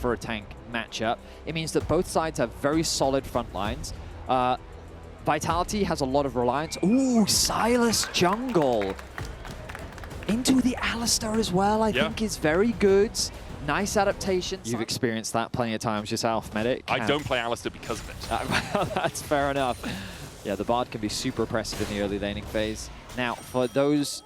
for a tank matchup. It means that both sides have very solid front lines. Vitality has a lot of reliance. Ooh, Silas jungle. Into the Alistar as well, I think is very good. Nice adaptation. You've experienced that plenty of times yourself, Medic. I don't play Alistar because of it. That's fair enough. Yeah, the Bard can be super oppressive in the early laning phase. Now, for those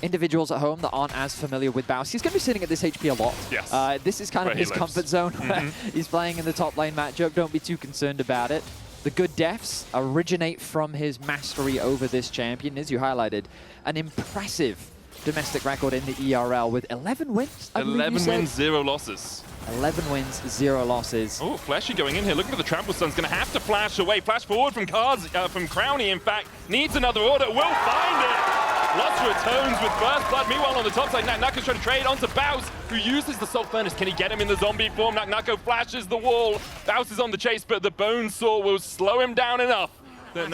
individuals at home that aren't as familiar with Baus, he's going to be sitting at this HP a lot. Yes. This is kind of his comfort zone where he's playing in the top lane matchup. Don't be too concerned about it. The good deaths originate from his mastery over this champion, as you highlighted. An impressive domestic record in the ERL with 11 wins, I believe 11 wins, 0 losses. 11 wins, 0 losses. Oh, Fleshy going in here, looking for the Trample Stun's going to have to flash away. Flash forward from Kaza, from Crownie, in fact. Needs another order, will find it! Los Ratones with first blood. Meanwhile, on the top side, Naknako's trying to trade onto Baus, who uses the Salt Furnace. Can he get him in the zombie form? Naknako flashes the wall. Baus is on the chase, but the Bone Saw will slow him down enough.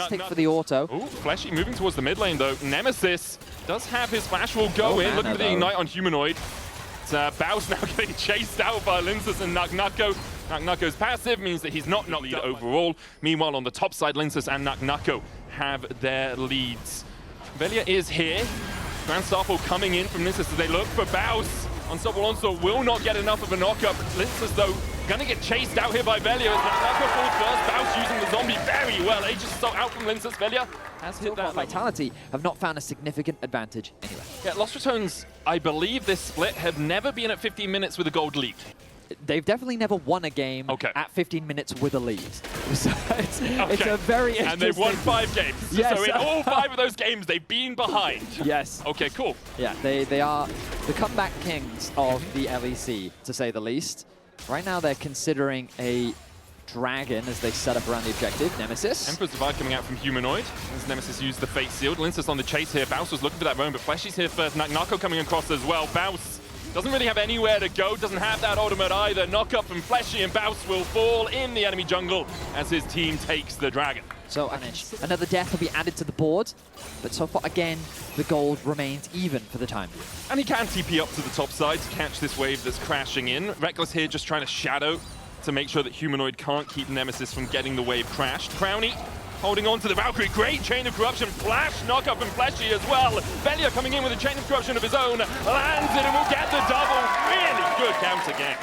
Stick for the auto. Ooh, Fleshy moving towards the mid lane, though. Nemesis does have his flash, will go in. Looking for the Ignite on Humanoid. Baus now getting chased out by Linsus and Naknako. Naknako's passive means that he's not lead overall. Meanwhile, on the top side, Linsus and Naknako have their leads. Velia is here. Grand Starfall coming in from Linsus as they look for Baus. Unstoppable Onslaught will not get enough of a knockup. Linsus, though, gonna get chased out here by Velia as Naknako falls first. Baus using the zombie very well. Aegis so out from Linsus. Velia has hit that. Vitality have not found a significant advantage anyway. Yeah, Los Ratones, I believe this split have never been at 15 minutes with a gold lead. They've definitely never won a game at 15 minutes with a lead. So it's a very interesting... And they've won 5 games. Yes. So in all 5 of those games, they've been behind. Yes. Okay, cool. Yeah, they are the comeback kings of the LEC, to say the least. Right now, they're considering a dragon as they set up around the objective. Nemesis. Emperor's Divide coming out from Humanoid. As Nemesis used the Fate Sealed. Linsus on the chase here. Baus was looking for that roam, but Fleshy's here first. Naknako coming across as well. Baus doesn't really have anywhere to go, doesn't have that ultimate either. Knock up from Fleshy, and Baus will fall in the enemy jungle as his team takes the dragon. So another death will be added to the board, but so far, again, the gold remains even for the time being. And he can TP up to the top side to catch this wave that's crashing in. Reckless here just trying to shadow to make sure that Humanoid can't keep Nemesis from getting the wave crashed. Crownie holding on to the Valkyrie. Great Chain of Corruption. Flash knockup from Fleshy as well. Velia coming in with a Chain of Corruption of his own. Lands it and will get the double. Really good counter game.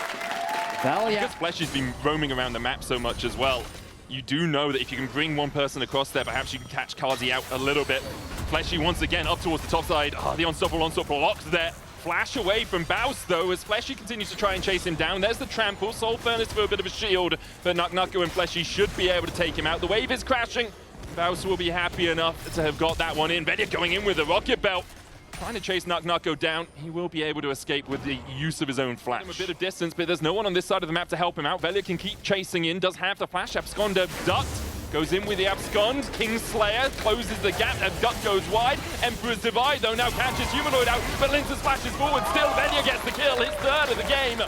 Velia. Because Fleshy's been roaming around the map so much as well, you do know that if you can bring one person across there, perhaps you can catch Kazi out a little bit. Fleshy once again up towards the top side. The Unstoppable Onslaught blocked there. Flash away from Baus, though, as Fleshy continues to try and chase him down. There's the Trample. Soul Furnace for a bit of a shield, but Naknako and Fleshy should be able to take him out. The wave is crashing. Baus will be happy enough to have got that one in. Velia going in with a Rocket Belt. Trying to chase Naknako down. He will be able to escape with the use of his own flash. A bit of distance, but there's no one on this side of the map to help him out. Velia can keep chasing in, does have the flash. Absconder ducked. Goes in with the Abscond. Kingslayer closes the gap. Abduct goes wide. Emperor's Divide, though, now catches Humanoid out. But Linsus flashes forward. Still, Velia gets the kill. His third of the game.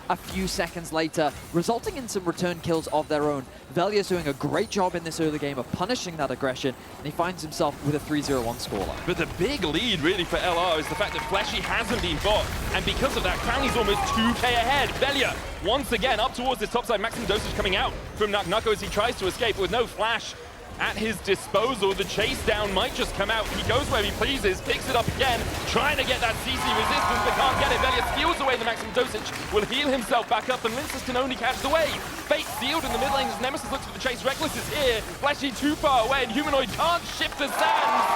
A few seconds later, resulting in some return kills of their own. Velia's doing a great job in this early game of punishing that aggression, and he finds himself with a 3-0-1 scoreline. But the big lead, really, for LR is the fact that Fleshy hasn't been bought. And because of that, Crownie's almost 2k ahead. Velia, once again, up towards this top side. Maximum dosage coming out from Naknako as he tries to escape with no flash at his disposal. The chase down might just come out. He goes where he pleases, picks it up again, trying to get that CC resistance, but can't get it. Velia steals away the maximum dosage, will heal himself back up, and Linsus can only catch the wave. Fate sealed in the mid lane as Nemesis looks for the chase. Reckless is here, Fleshy too far away, and Humanoid can't shift the sands.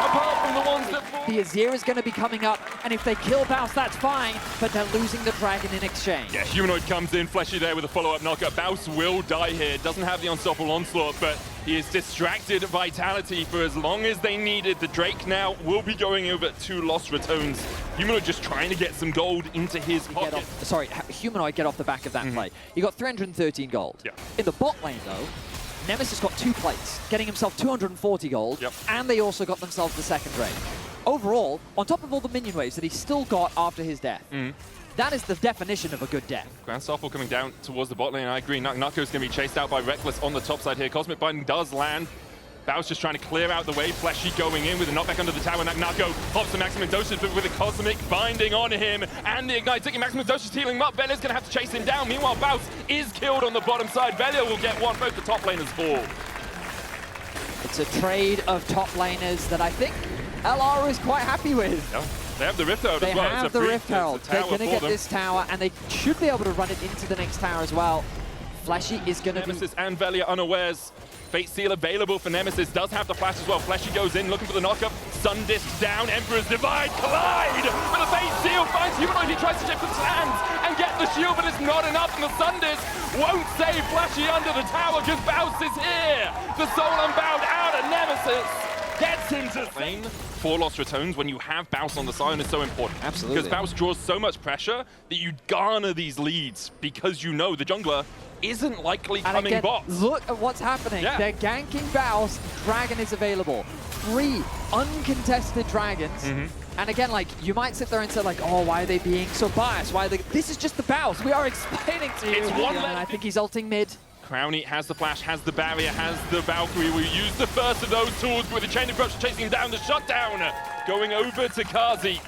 Apart from the ones that fall. The Azir is going to be coming up, and if they kill Baus, that's fine, but they're losing the dragon in exchange. Yeah, Humanoid comes in, Fleshy there with a follow-up knockup. Baus will die here, doesn't have the Unstoppable Onslaught, but he is distracted Vitality for as long as they needed. The Drake now will be going over to Los Ratones. Humanoid just trying to get some gold into his pocket. Humanoid get off the back of that play. He got 313 gold. Yeah. In the bot lane, though, Nemesis got 2 plates, getting himself 240 gold, and they also got themselves the second raid. Overall, on top of all the minion waves that he still got after his death, that is the definition of a good death. Grand Starfall coming down towards the bot lane, I agree. Naknako's going to be chased out by Reckless on the top side here. Cosmic Binding does land. Baus just trying to clear out the way. Fleshy going in with a knockback under the tower. Nako hops to Maximum Dosage, but with a Cosmic binding on him. And the Ignite taking Maximum Dosage, healing him up. Velia's going to have to chase him down. Meanwhile, Baus is killed on the bottom side. Velia will get one. Both the top laners fall. It's a trade of top laners that I think LR is quite happy with. Yeah. They have the Rift Herald as well. They have the Rift Herald. They're going to get this tower, and they should be able to run it into the next tower as well. Fleshy is going to be... Nemesis and Velia unawares. Fate Seal available for Nemesis, does have the flash as well. Fleshy goes in, looking for the knockup. Sun Disc down, Emperor's Divide, collide! But the Fate Seal finds Humanoid, he tries to shift his hands and get the shield, but it's not enough, and the Sun Disc won't save Fleshy under the tower, because Baus is here! The Soul Unbound out of Nemesis gets him to lane. For Los Ratones, when you have Baus on the side, is so important. Absolutely. Because Baus draws so much pressure that you garner these leads, because you know the jungler isn't likely coming again, bot. Look at what's happening. Yeah. They're ganking Baus. Dragon is available. 3 uncontested dragons. And again, like, you might sit there and say, like, oh, why are they being so biased? Why are they... This is just the Baus. We are explaining to you. It's one and I think he's ulting mid. Crowny has the flash, has the barrier, has the Valkyrie. We use the first of those tools with the chain of corruption chasing him down. The shutdown going over to Kazi.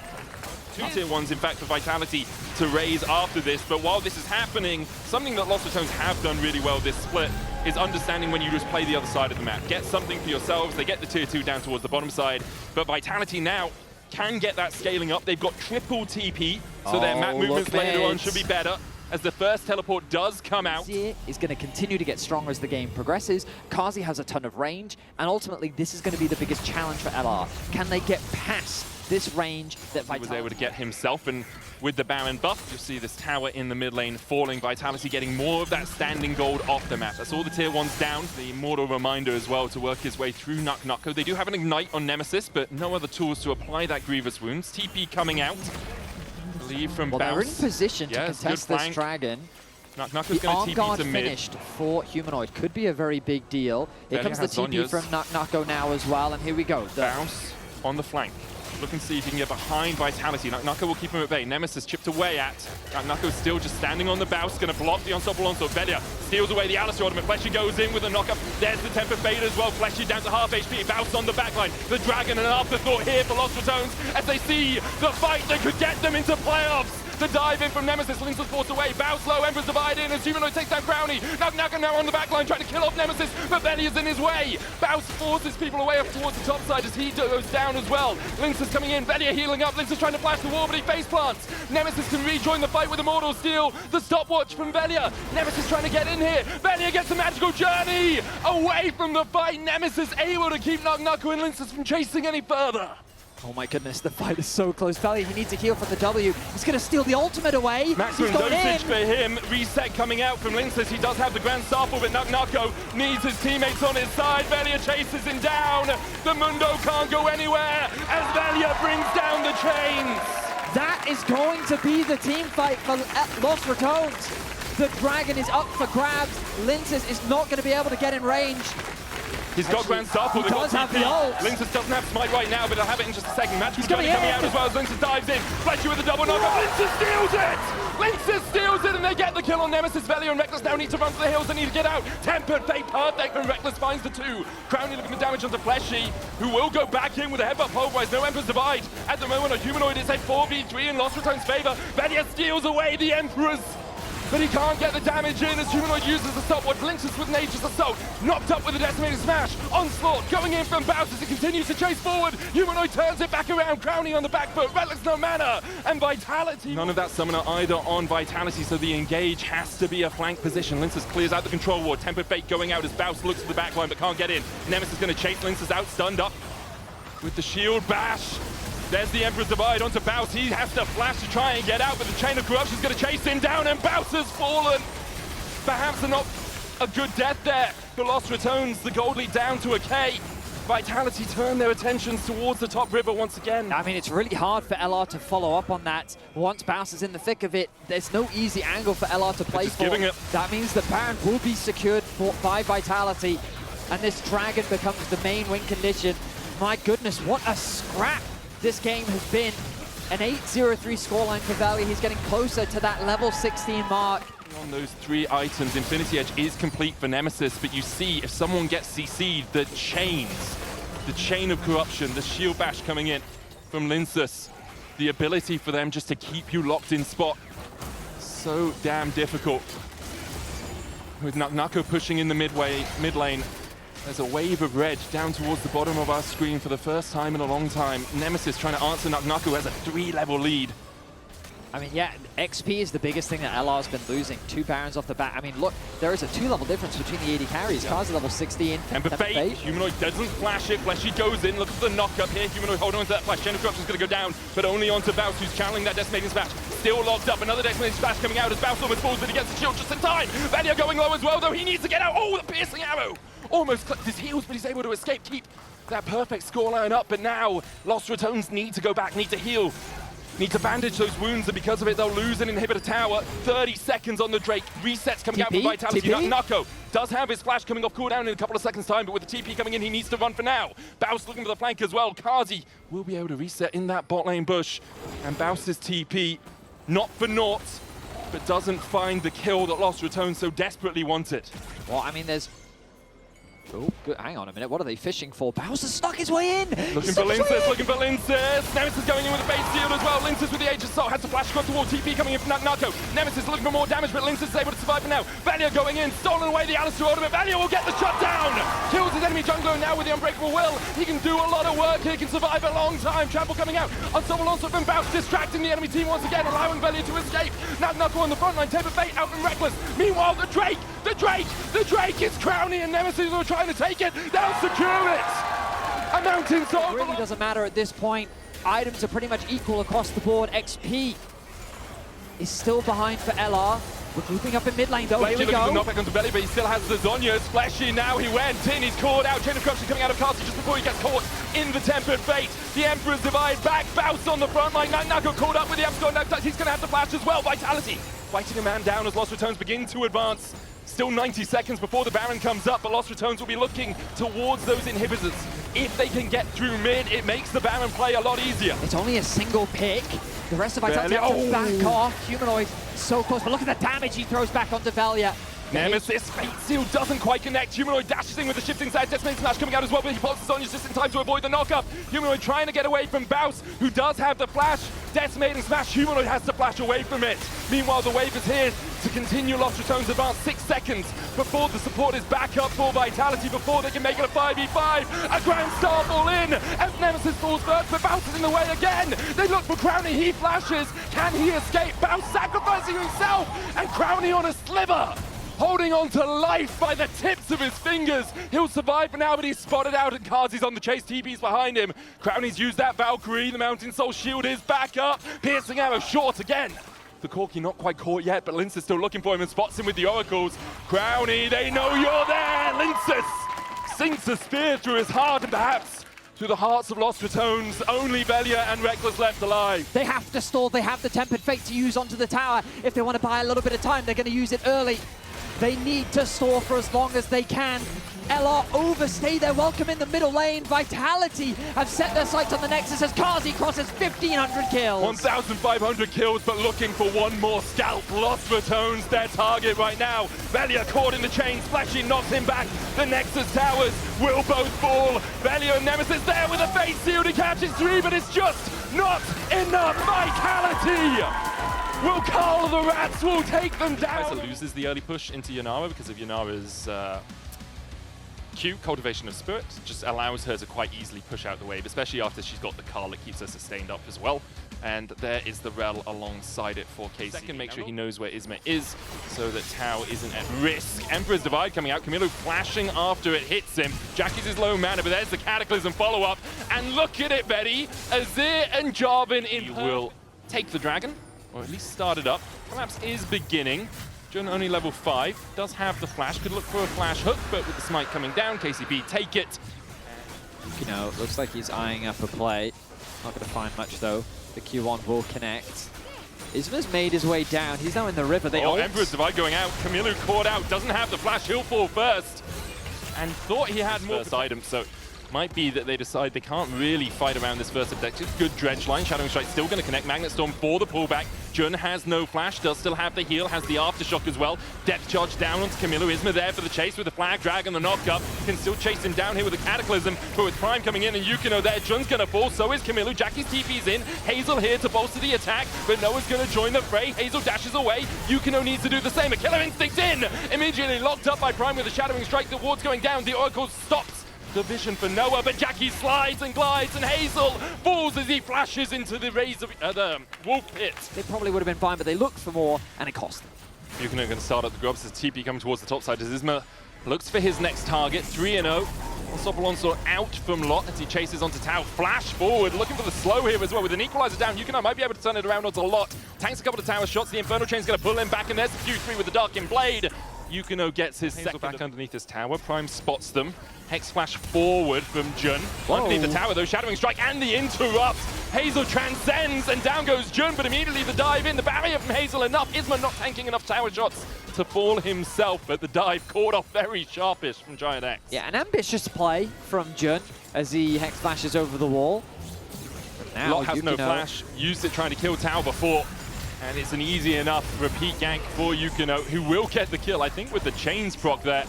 2 tier 1s, in fact, for Vitality to raise after this. But while this is happening, something that Los Ratones have done really well this split is understanding when you just play the other side of the map. Get something for yourselves. They get the tier 2 down towards the bottom side. But Vitality now can get that scaling up. They've got triple TP, so their map movements later on should be better. As the first teleport does come out. Is going to continue to get stronger as the game progresses. Kazi has a ton of range, and ultimately this is going to be the biggest challenge for LR. Can they get past this range that Vitality was able to get himself, and with the Baron buff, you'll see this tower in the mid lane falling. Vitality getting more of that standing gold off the map. That's all the tier 1s down. The Immortal Reminder as well to work his way through Nako. They do have an Ignite on Nemesis, but no other tools to apply that Grievous Wounds. TP coming out. From well, Baus. they're in position to contest this dragon. Nako's the going to TP to mid. finished for Humanoid could be a very big deal. Here comes the TP from Nako now as well, and here we go. Baus on the flank. Look and see if you can get behind Vitality. Nako will keep him at bay. Nemesis chipped away at. Nako's still just standing on the Baus, going to block the unstoppable onslaught. Velia steals away the Alistar ultimate. Fleshy goes in with a knockup. There's the Temper Fade as well. Fleshy down to half HP. Baus on the backline. The Dragon, an afterthought here for Los Ratones as they see the fight that could get them into playoffs. The dive in from Nemesis, Links forced away, Baus low, Emperor's Divide in, as Humanoid takes down Crowny. Nako now on the backline trying to kill off Nemesis, but Velia's in his way. Baus forces people away up towards the top side as he goes down as well. Links is coming in, Velia healing up, Links is trying to flash the wall, but he face plants. Nemesis can rejoin the fight with Immortal Steel. The stopwatch from Velia. Nemesis trying to get in here. Velia gets the magical journey away from the fight. Nemesis able to keep Nako and Links from chasing any further. Oh my goodness, the fight is so close. Velia, he needs a heal from the W. He's going to steal the ultimate away. Maximum dosage for him. Reset coming out from Linksys. He does have the Grand Starfall, but Nako needs his teammates on his side. Velia chases him down. The Mundo can't go anywhere as Velia brings down the chains. That is going to be the team fight for Los Ratones. The Dragon is up for grabs. Linksys is not going to be able to get in range. He's got Grand Starfall. He does have the ult. Linksys doesn't have Smite right now, but he'll have it in just a second. Magical Journey coming out as well as Linksys dives in. Fleshy with a double knockup. Linksys steals it! Linksys steals it, and they get the kill on Nemesis. Velia and Reckless now need to run for the hills. They need to get out. Tempered Fate perfect, and Reckless finds the 2. Crowny looking for damage onto Fleshy, who will go back in with a headbutt pulverize. No Emperor's Divide. At the moment, a Humanoid is a 4v3 in Los Ratones' favor. Velia steals away the Emperor's, but he can't get the damage in as Humanoid uses the stopwatch. Linksys with an Aegis Assault, knocked up with a Decimated Smash. Onslaught going in from Baus as he continues to chase forward. Humanoid turns it back around, Crowny on the back foot, Reckless no mana, and Vitality. None of that summoner either on Vitality, so the engage has to be a flank position. Linksys clears out the control ward. Tempered Fate going out as Baus looks at the backline but can't get in. Nemesis is going to chase Linksys out, stunned up with the shield bash. There's the Emperor's Divide onto Baus. He has to flash to try and get out, but the Chain of Corruption is going to chase him down, and Baus has fallen. Perhaps not a good death there for Los Ratones. The gold lead down to a K. Vitality turn their attentions towards the top river once again. I mean, it's really hard for LR to follow up on that. Once Baus is in the thick of it, there's no easy angle for LR to play for. That means the Baron will be secured by Vitality, and this Dragon becomes the main win condition. My goodness, what a scrap this game has been. An 8-0-3 scoreline for Velia. He's getting closer to that level 16 mark. On those 3 items, Infinity Edge is complete for Nemesis, but you see if someone gets CC'd, the chain of corruption, the shield bash coming in from Linsus, the ability for them just to keep you locked in spot, so damn difficult. With Nako pushing in the mid lane, there's a wave of red down towards the bottom of our screen for the first time in a long time. Nemesis trying to answer Nako has a 3-level lead. I mean, yeah, XP is the biggest thing that LR's been losing. 2 Barons off the bat. I mean, look, there is a 2-level difference between the AD carries. Kaza level 16. And Fate, Humanoid doesn't flash it. Fleshy goes in, look at the knock up here. Humanoid holding on to that flash. Chain of Corruption's going to go down, but only onto Baus, who's channeling that Decimating Smash. Still locked up. Another Decimating Smash coming out as Baus almost falls, but he gets the shield just in time. Valia going low as well, though. He needs to get out. Oh, the piercing arrow! Almost clipped his heels, but he's able to escape, keep that perfect scoreline up. But now, Los Ratones need to go back, need to heal. Need to bandage those wounds, and because of it, they'll lose an inhibitor tower. 30 seconds on the Drake. Resets coming out from Vitality. Nako does have his flash coming off cooldown in a couple of seconds' time, but with the TP coming in, he needs to run for now. Baus looking for the flank as well. Kazi will be able to reset in that bot lane bush. And Baus's TP, not for naught, but doesn't find the kill that Los Ratones so desperately wanted. Well, I mean, there's... Oh, good. Hang on a minute. What are they fishing for? Bowser stuck his way in. Looking for Linsus, looking for Linsus. Nemesis going in with a base shield as well. Linsus with the Age of Soul has to flash across the wall. TP coming in from Nako. Nemesis looking for more damage, but Linsus is able to survive for now. Valia going in, stolen away the Alistair ultimate. Valia will get the shutdown. Kills his enemy jungler now with the Unbreakable Will. He can do a lot of work. He can survive a long time. Trample coming out. Unstoppable onslaught from Baus, distracting the enemy team once again, allowing Valia to escape. Nako on the front line. Temper Fate out from Reckless. Meanwhile, the Drake is Crowny, and Nemesis are trying to take it. They'll secure it! A mountain sword! It really doesn't matter at this point. Items are pretty much equal across the board. XP is still behind for LR. We're grouping up in mid lane though. Fleshy Here we go. Knockback onto Belly, but he still has the Zonias. Fleshy now, he went in, he's caught out. Chain of Corruption coming out of Kaza just before he gets caught in the Tempered Fate. The Emperor's Divide back, Baus on the front line. Nako caught up with the Abscon. He's going to have to flash as well. Vitality fighting a man down as Los Ratones begin to advance. Still 90 seconds before the Baron comes up, but Los Ratones will be looking towards those inhibitors. If they can get through mid, it makes the Baron play a lot easier. It's only a single pick. The rest of Vitality have to back off. Humanoid so close, but look at the damage he throws back onto Valia. Nemesis, Fate Seal doesn't quite connect. Humanoid dashes in with the shifting side. Decimating Smash coming out as well, but he pops the Zonias just in time to avoid the knock-up. Humanoid trying to get away from Baus, who does have the flash. Decimating Smash, Humanoid has to flash away from it. Meanwhile, the wave is here to continue Los Ratones' advance. 6 seconds before the support is back up for Vitality, before they can make it a 5v5. A Grand Star fall in as Nemesis falls first, but Baus is in the way again. They look for Crowny, he flashes. Can he escape? Baus sacrificing himself, and Crowny on a sliver. Holding on to life by the tips of his fingers. He'll survive for now, but he's spotted out, and Kazi's on the chase. TP's behind him. Crowny's used that Valkyrie. The Mountain Soul shield is back up. Piercing arrow short again. The Corki not quite caught yet, but Linsus still looking for him and spots him with the oracles. Crowny, they know you're there. Linsus sinks a spear through his heart, and perhaps through the hearts of Los Ratones. Only Velia and Reckless left alive. They have to stall. They have the Tempered Fate to use onto the tower. If they want to buy a little bit of time, they're going to use it early. They need to stall for as long as they can. LR overstay their welcome in the middle lane. Vitality have set their sights on the Nexus as Kazi crosses 1,500 kills. 1,500 kills, but looking for one more scalp. Los Ratones, their target right now. Velia caught in the chains. Fleshy knocks him back. The Nexus towers will both fall. Velia and Nemesis there with a face shield. He catches 3, but it's just not enough. Vitality! Will Carl the Rats will take them down. Kaza loses the early push into Yanara because of Yanara's Q, Cultivation of Spirit, just allows her to quite easily push out the wave, especially after she's got the Carl that keeps her sustained up as well. And there is the Rel alongside it for KC. Second, make sure he knows where Isma is so that Tau isn't at risk. Emperor's Divide coming out, Camilo flashing after it hits him. Jackie's his low mana, but there's the Cataclysm follow-up. And look at it, Betty. Azir and Jarvan in will take the dragon, or at least start it up. Collapse is beginning. Jun only level 5, does have the flash, could look for a flash hook, but with the smite coming down, KCB take it. You know, looks like he's eyeing up a play. Not going to find much though. The Q1 will connect. Isma's made his way down. He's now in the river. They Emperor's Divide going out. Camilo caught out, doesn't have the flash. He'll fall first. And thought he had more first item, so might be that they decide they can't really fight around this first objective. Good dredge line. Shadowing Strike still going to connect. Magnet Storm for the pullback. Jun has no flash, does still have the heal, has the aftershock as well. Depth charge down onto Camilo. Isma there for the chase with the flag drag and the knock-up. Can still chase him down here with the Cataclysm, but with Prime coming in and Yukino there, Jun's going to fall, so is Camilo. Jackie's TP's in. Hazel here to bolster the attack, but Noah's going to join the fray. Hazel dashes away. Yukino needs to do the same. A Killer Instinct in! Immediately locked up by Prime with a Shadowing Strike. The ward's going down. The Oracle stops the vision for Noah, but Jackie slides and glides, and Hazel falls as he flashes into the the wolf pit. They probably would have been fine, but they looked for more, and it cost them. Yukino going to start up the grubs as TP coming towards the top side as Isma looks for his next target. 3-0. Alonso out from Lot as he chases onto Tau. Flash forward, looking for the slow here as well. With an equalizer down, Yukino might be able to turn it around onto Lot. Tanks a couple of tower shots. The Inferno Chain's going to pull him back, and there's the Q3 with the Darkin Blade. Yukino gets his second back underneath his tower. Prime spots them. Hex flash forward from Jun. Underneath the tower though, Shadowing Strike and the interrupt. Hazel transcends and down goes Jun, but immediately the dive in. The barrier from Hazel enough. Isma not tanking enough tower shots to fall himself, but the dive caught off very sharpish from Giant X. Yeah, an ambitious play from Jun as he hex flashes over the wall. But now Lot has no flash, used it trying to kill Tau before. And it's an easy enough repeat gank for Yukino, who will get the kill, I think, with the chains proc there.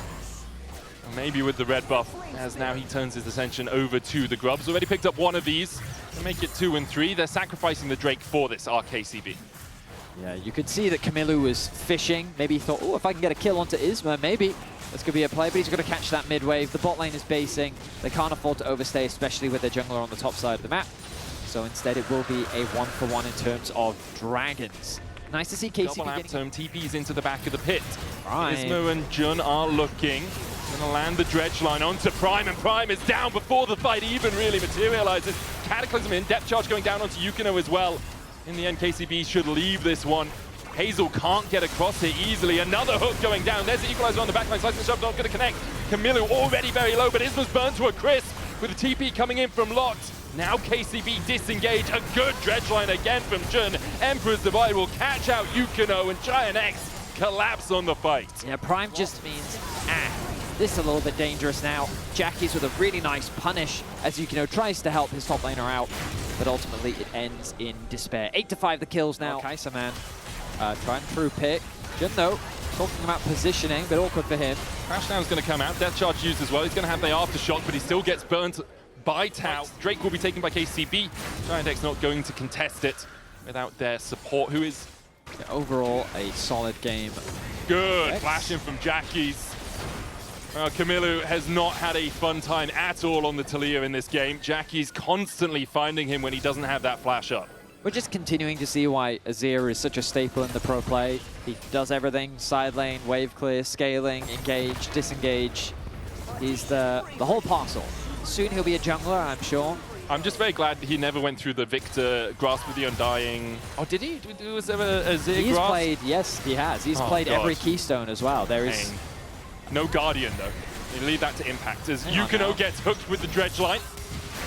Or maybe with the red buff, as now he turns his attention over to the grubs. Already picked up one of these to make it 2 and 3. They're sacrificing the Drake for this RKCB. Yeah, you could see that Camilo was fishing. Maybe he thought, oh, if I can get a kill onto Isma, maybe this could be a play, but he's got to catch that mid wave. The bot lane is basing. They can't afford to overstay, especially with their jungler on the top side of the map. So instead it will be a 1-for-1 in terms of dragons. Nice to see KCB getting TPs into the back of the pit. Prime. Ismo and Jun are looking. Gonna land the dredge line onto Prime, and Prime is down before the fight even really materializes. Cataclysm in, depth charge going down onto Yukino as well. In the end, KCB should leave this one. Hazel can't get across here easily. Another hook going down. There's the equalizer on the backline. Slice and shove not going to connect. Camilo already very low, but Isma's burned to a crisp with the TP coming in from Lot. Now KCB disengage. A good dredge line again from Jun. Emperor's Divide will catch out Yukino, and Giant X collapse on the fight. Yeah, Prime just means, this is a little bit dangerous now. Jackie's with a really nice punish as Yukino tries to help his top laner out, but ultimately it ends in despair. 8-5 the kills now. Kaza, man, trying through pick. Jun though, talking about positioning, but awkward for him. Crashdown's going to come out. Death charge used as well. He's going to have the aftershock, but he still gets burnt by Tau. Drake will be taken by KCB. Giant X not going to contest it without their support, who is... Overall, a solid game. Good flashing from Jackie's. Camilo has not had a fun time at all on the Talia in this game. Jackie's constantly finding him when he doesn't have that flash up. We're just continuing to see why Azir is such a staple in the pro play. He does everything, side lane, wave clear, scaling, engage, disengage. He's the whole parcel. Soon he'll be a jungler, I'm sure. I'm just very glad he never went through the Victor Grasp of the Undying. Oh, did he? Was there a Azir He's grasp? Played, yes, he has. He's played every Keystone as well. There is... No Guardian, though. You leave that to Impact, as Yukino gets hooked with the dredge line.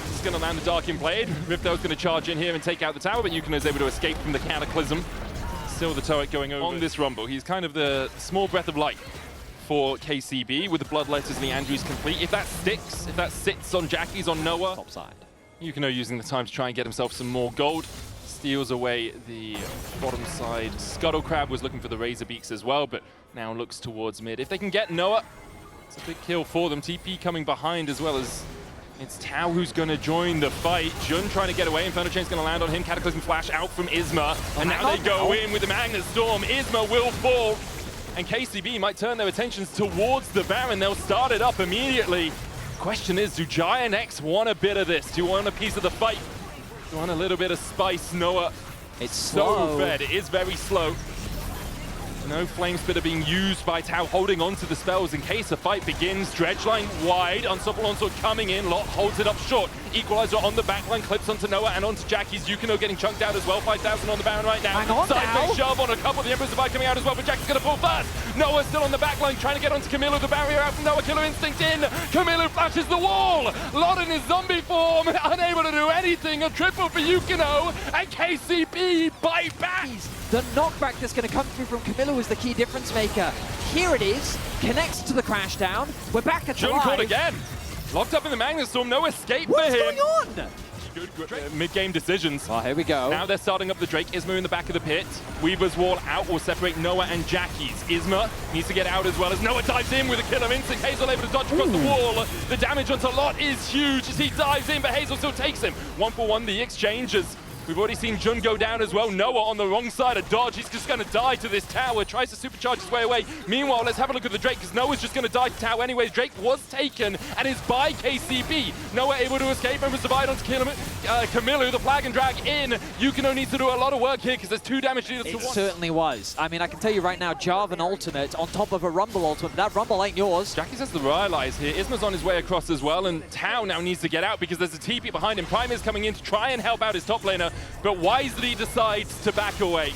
He's going to land the Darkin Blade. Ripto's going to charge in here and take out the tower, but Yukino's able to escape from the Cataclysm. Still the turret going over. On this Rumble, he's kind of the small breath of light for KCB with the Bloodletters and the Andrews complete. If that sticks, if that sits on Jackie's, on Noah, top side. Yukino using the time to try and get himself some more gold. Steals away the bottom side. Scuttle Crab was looking for the Razor Beaks as well, but now looks towards mid. If they can get Noah, it's a big kill for them. TP coming behind as well as it's Tau who's going to join the fight. Jun trying to get away. Inferno Chain's going to land on him. Cataclysm Flash out from Isma. And now they go in with the Magnet Storm. Isma will fall. And KCB might turn their attentions towards the Baron. They'll start it up immediately. Question is, do Giant X want a bit of this? Do you want a piece of the fight? Do you want a little bit of spice, Noah? It's so fed. It is very slow. No flame spitter being used by Tau, holding on to the spells in case a fight begins. Dredge line wide, Unstoppable Onslaught coming in. Lot holds it up short. Equalizer on the backline, clips onto Noah and onto Jackie's. Yukino getting chunked out as well. 5,000 on the Baron right now. Hang on Side shove on a couple. The Emperor's Divide coming out as well, but Jackie's going to fall first. Noah's still on the backline, trying to get onto Camilo. The barrier out from Noah. Killer Instinct in. Camilo flashes the wall. Lot in his zombie form, unable to do anything. A triple for Yukino, and KCB bite back. The knockback that's going to come through from Camilo is the key difference maker. Here it is, connects to the crash down. We're back at the Jun caught again. Locked up in the Magnet Storm, no escape What's for him. going on? Good mid-game decisions. Well, here we go. Now they're starting up the Drake. Isma in the back of the pit. Weaver's wall out will separate Noah and Jackie's. Isma needs to get out as well as Noah dives in with a killer instinct. Hazel able to dodge across the wall. The damage onto Lot is huge as he dives in, but Hazel still takes him. 1-for-1 the exchanges. We've already seen Jun go down as well. Noah on the wrong side of dodge. He's just going to die to this tower. Tries to supercharge his way away. Meanwhile, let's have a look at the Drake because Noah's just going to die to tower anyways. Drake was taken and is by KCB. Noah able to escape and survive onto Kamilu. The flag and drag in. Yukino needs to do a lot of work here because there's 2 damage dealers to 1. It certainly was. I mean, I can tell you right now, Jarvan alternate on top of a Rumble alternate. That Rumble ain't yours. Jackie has to realize here. Isma's on his way across as well, and Tao now needs to get out because there's a TP behind him. Prime is coming in to try and help out his top laner, but wisely decides to back away.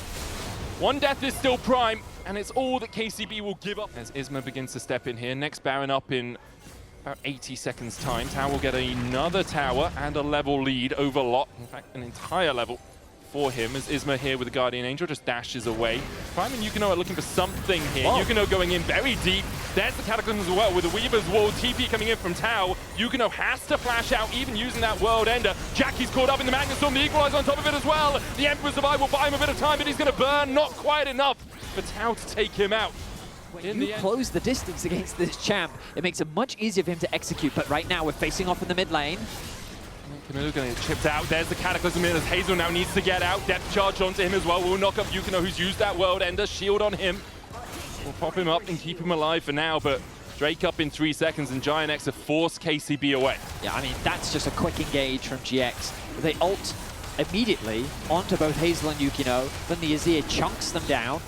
1 death is still Prime, and it's all that KCB will give up. As Isma begins to step in here, next Baron up in about 80 seconds time. Tao will get another tower and a level lead over Lot. In fact, an entire level for him as Isma here with the Guardian Angel just dashes away. Prime and Yukino are looking for something here. Whoa. Yukino going in very deep. There's the Cataclysm as well with the Weaver's Wall. TP coming in from Tao. Yukino has to flash out, even using that World Ender. Jackie's caught up in the Magnet Storm. The Equalizer on top of it as well. The Emperor's Survive will buy him a bit of time, but he's going to burn. Not quite enough for Tao to take him out. When you close the distance against this champ, it makes it much easier for him to execute. But right now, we're facing off in the mid lane. Kamilu going to get chipped out. There's the Cataclysm in as Hazel now needs to get out. Depth charge onto him as well. We'll knock up Yukino, who's used that World Ender. Shield on him. We'll pop him up and keep him alive for now, but Drake up in 3 seconds and Giant X have forced KCB away. Yeah, I mean, that's just a quick engage from GX. They ult immediately onto both Hazel and Yukino. Then the Azir chunks them down.